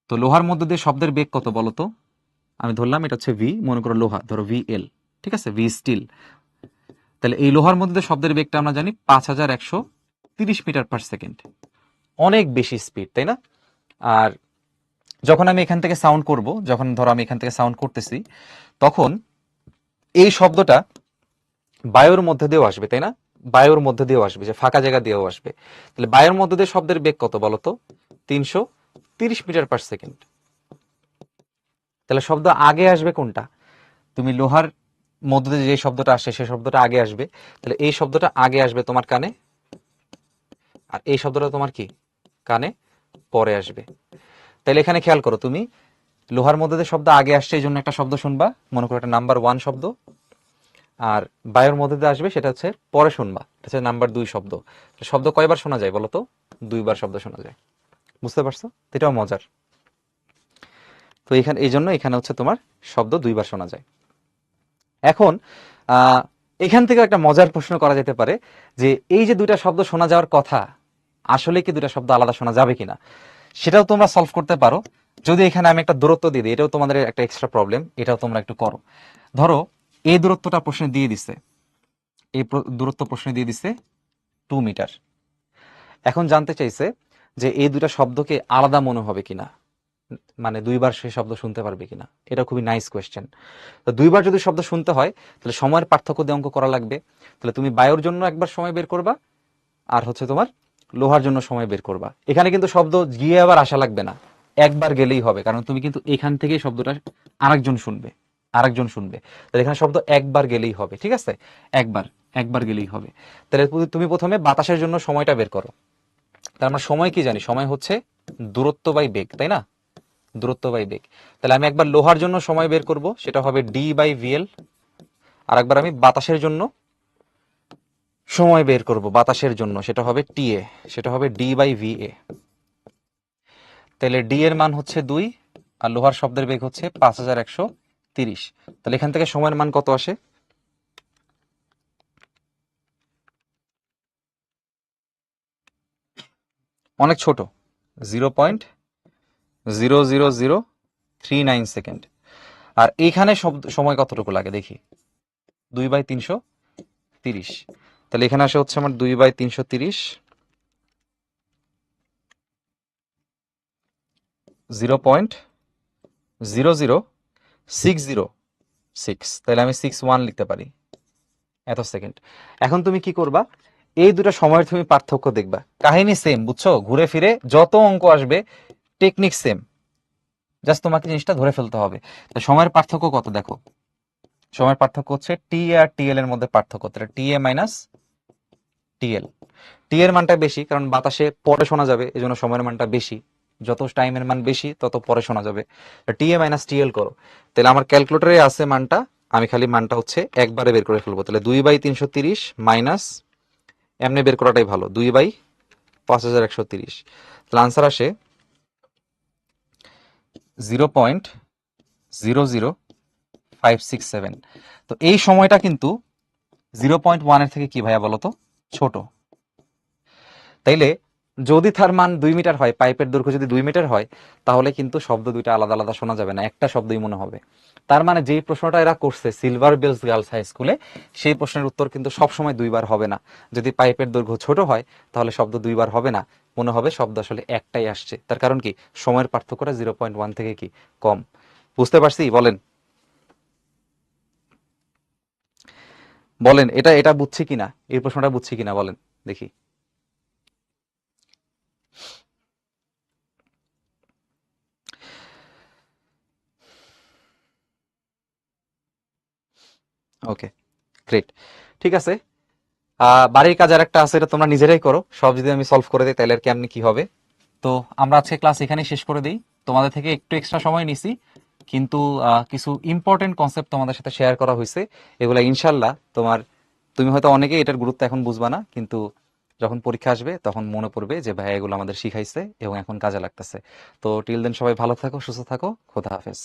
তো লোহার মধ্য দিয়ে শব্দের বেগ কত বলো তো? আমি ধরলাম এটা হচ্ছে ভি, মনে করো লোহা, ধরো VL, ঠিক আছে, ভি স্টিল। তাহলে এই লোহার মধ্যে শব্দের বেগটা আমরা জানি 5130 মিটার পার সেকেন্ড। অনেক বেশি স্পিড, তাই না? আর যখন আমি এখান থেকে সাউন্ড করব, যখন ধরো আমি এখান থেকে সাউন্ড করতেছি, তখন এই শব্দটা বায়ুর মধ্যে দিয়েও আসবে, তাই না? বায়ুর মধ্যে দিয়েও আসবে, যে ফাঁকা জায়গা দিয়েও আসবে। তাহলে বায়ুর মধ্যে দিয়ে শব্দের বেগ কত বলতো? 330 মিটার পার সেকেন্ড। তাহলে শব্দ আগে আসবে কোনটা? তুমি লোহার মধ্য দিয়ে যে শব্দটা আসে সেই শব্দটা আগে আসবে। তাহলে এই শব্দটা আগে আসবে তোমার কানে, আর এই শব্দটা তোমার কি কানে পরে আসবে। তাহলে এখানে খেয়াল করো, তুমি লোহার মধ্যে দিয়ে শব্দ আগে আসছে এই জন্য একটা শব্দ শুনবা, মনে করো এটা নাম্বার 1 শব্দ। আর বায়ুর মধ্যে দিয়ে আসবে সেটা হচ্ছে পরে শুনবা, এটা হচ্ছে নাম্বার 2 শব্দ। শব্দ কয়বার শোনা যায় বলো তো? 2বার শব্দ শোনা যায়। বুঝতে পারছো? এটাও মজার। তো এখানে এই জন্য এখানে হচ্ছে তোমার শব্দ 2বার শোনা যায়। এখন এখান থেকে একটা মজার প্রশ্ন করা যেতে পারে যে এই যে 2টা শব্দ শোনা যাওয়ার কথা, আসলে কি 2টা শব্দ আলাদা শোনা যাবে কিনা, সেটাও তোমরা সলভ করতে পারো যদি এখানে আমি একটা দূরত্ব দিয়ে দিই। এটাও তোমাদের একটা এক্সট্রা প্রবলেম, এটাও তোমরা একটু করো। ধরো এই দূরত্বটা প্রশ্নে দিয়ে দিছে, এই দূরত্ব প্রশ্নে দিয়ে দিছে 2 মিটার। এখন জানতে চাইছে যে এই 2টা শব্দকে আলাদা মনে হবে কিনা, মানে 2বার সেই শব্দ শুনতে পারবে কিনা। এটা খুবই নাইস কোয়েশ্চেন। তো 2বার যদি শব্দ শুনতে হয় তাহলে সময়ের পার্থক্য দিয়ে অঙ্ক করা লাগবে। তাহলে তুমি বায়ুর জন্য একবার সময় বের করবা, আর হচ্ছে তোমার লোহার জন্য সময় বের করবা। এখানে কিন্তু শব্দ গিয়ে আবার আসা লাগবে না, একবার গেলেই হবে, কারণ তুমি কিন্তু এখান থেকে শব্দটা আরেকজন শুনবে, আরেকজন শুনবে। তাহলে এখানে শব্দ একবার গেলেই হবে, ঠিক আছে? একবার গেলেই হবে। তাহলে তুমি প্রথমে বাতাসের জন্য সময়টা বের করো। তাহলে আমরা সময় কি জানি? সময় হচ্ছে দূরত্ব বাই বেগ, তাই না? দূরত্ব বাই বেগ। তাহলে আমি একবার লোহার জন্য সময় বের করব, সেটা হবে D/VL। আর একবার আমি বাতাসের জন্য সময় বের করব, বাতাসের জন্য, সেটা হবে TA, সেটা হবে D/VA। তাহলে ডি এর মান হচ্ছে 2, আর লোহার শব্দের বেগ হচ্ছে 5130। তাহলে এখান থেকে সময়ের মান কত আসে? অনেক ছোট, 0.00039 সেকেন্ড। আর এইখানে সময় কতটুকু লাগে দেখি? 2/330। তাহলে এখানে আসে হচ্ছে আমার 2/330, 0.00606, তাহলে আমি 61 লিখতে পারি এত সেকেন্ড। এখন তুমি কি করবা, এই দুটো সময়ের তুমি পার্থক্য দেখবা, কাহিনী সেম, বুঝছো, ঘুরে ফিরে যত অঙ্ক আসবে টেকনিক সেম, জাস্ট তোমাকে জিনিসটা ধরে ফেলতে হবে। তো সময়ের পার্থক্য কত দেখো, সময়ের পার্থক্য হচ্ছে টি আর টিএল এর মধ্যে পার্থক্য, তাহলে টি এ মাইনাস টিএল। টি এর মানটা বেশি কারণ বাতাসে পরে শোনা যাবে, এই জন্য সময়ের মানটা বেশি, যত টাইমের মান বেশি তত পরে শোনা যাবে। টি এ মাইনাস টিএল করো, তাহলে আমার ক্যালকুলেটরে আছে মানটা, আমি খালি মানটা হচ্ছে একবারে বের করে ফেলবো। তাহলে 2/330 মাইনাস, এমনি বের করাটাই ভালো, 2/5130, তাহলে আনসার আসে 0.00567। তো এই সময়টা কিন্তু 0.1 এর থেকে কি ভাইয়া বলো তো ছোট। তাইলে যদি তার মান 2 মিটার হয়, পাইপের দৈর্ঘ্য যদি 2 মিটার হয়, তাহলে কিন্তু শব্দ দুইটা আলাদা আলাদা শোনা যাবে না, একটা শব্দই মনে হবে। তার মানে যেই প্রশ্নটা এরা করছে সিলভার বেলস গার্লস হাই স্কুলে, সেই প্রশ্নের উত্তর কিন্তু সবসময় দুইবার হবে না। যদি পাইপের দৈর্ঘ্য ছোট হয় তাহলে শব্দ দুইবার হবে না, মনে হবে শব্দ আসলে একটাই আসছে। তার কারণ কি, সময়ের পার্থক্যটা 0.1 থেকে কি কম। বুঝতে পারছি? বলেন বলেন এটা এটা বুঝছি কিনা, এই প্রশ্নটা বুঝছি কিনা বলেন দেখি। ওকে, গ্রেট, ঠিক আছে। বাড়ির কাজ আর একটা আছে, এটা তোমরা নিজেরাই করো। সব যদি আমি সলভ করে দিই তাহলে আর কেমনি কি হবে। তো আমরা আজকে ক্লাস এখানেই শেষ করে দিই। তোমাদের থেকে একটু এক্সট্রা সময় নিছি, কিন্তু কিছু ইম্পর্টেন্ট কনসেপ্ট তোমাদের সাথে শেয়ার করা হয়েছে। এগুলা ইনশাল্লাহ তুমি হয়তো অনেকেই এটার গুরুত্ব এখন বুঝবা না, কিন্তু যখন পরীক্ষা আসবে তখন মনে পড়বে যে ভাই এগুলো আমাদের শিখাইছে এবং এখন কাজে লাগতেছে। তো টিল দেন সবাই ভালো থাকো, সুস্থ থাকো, খোদা হাফেজ।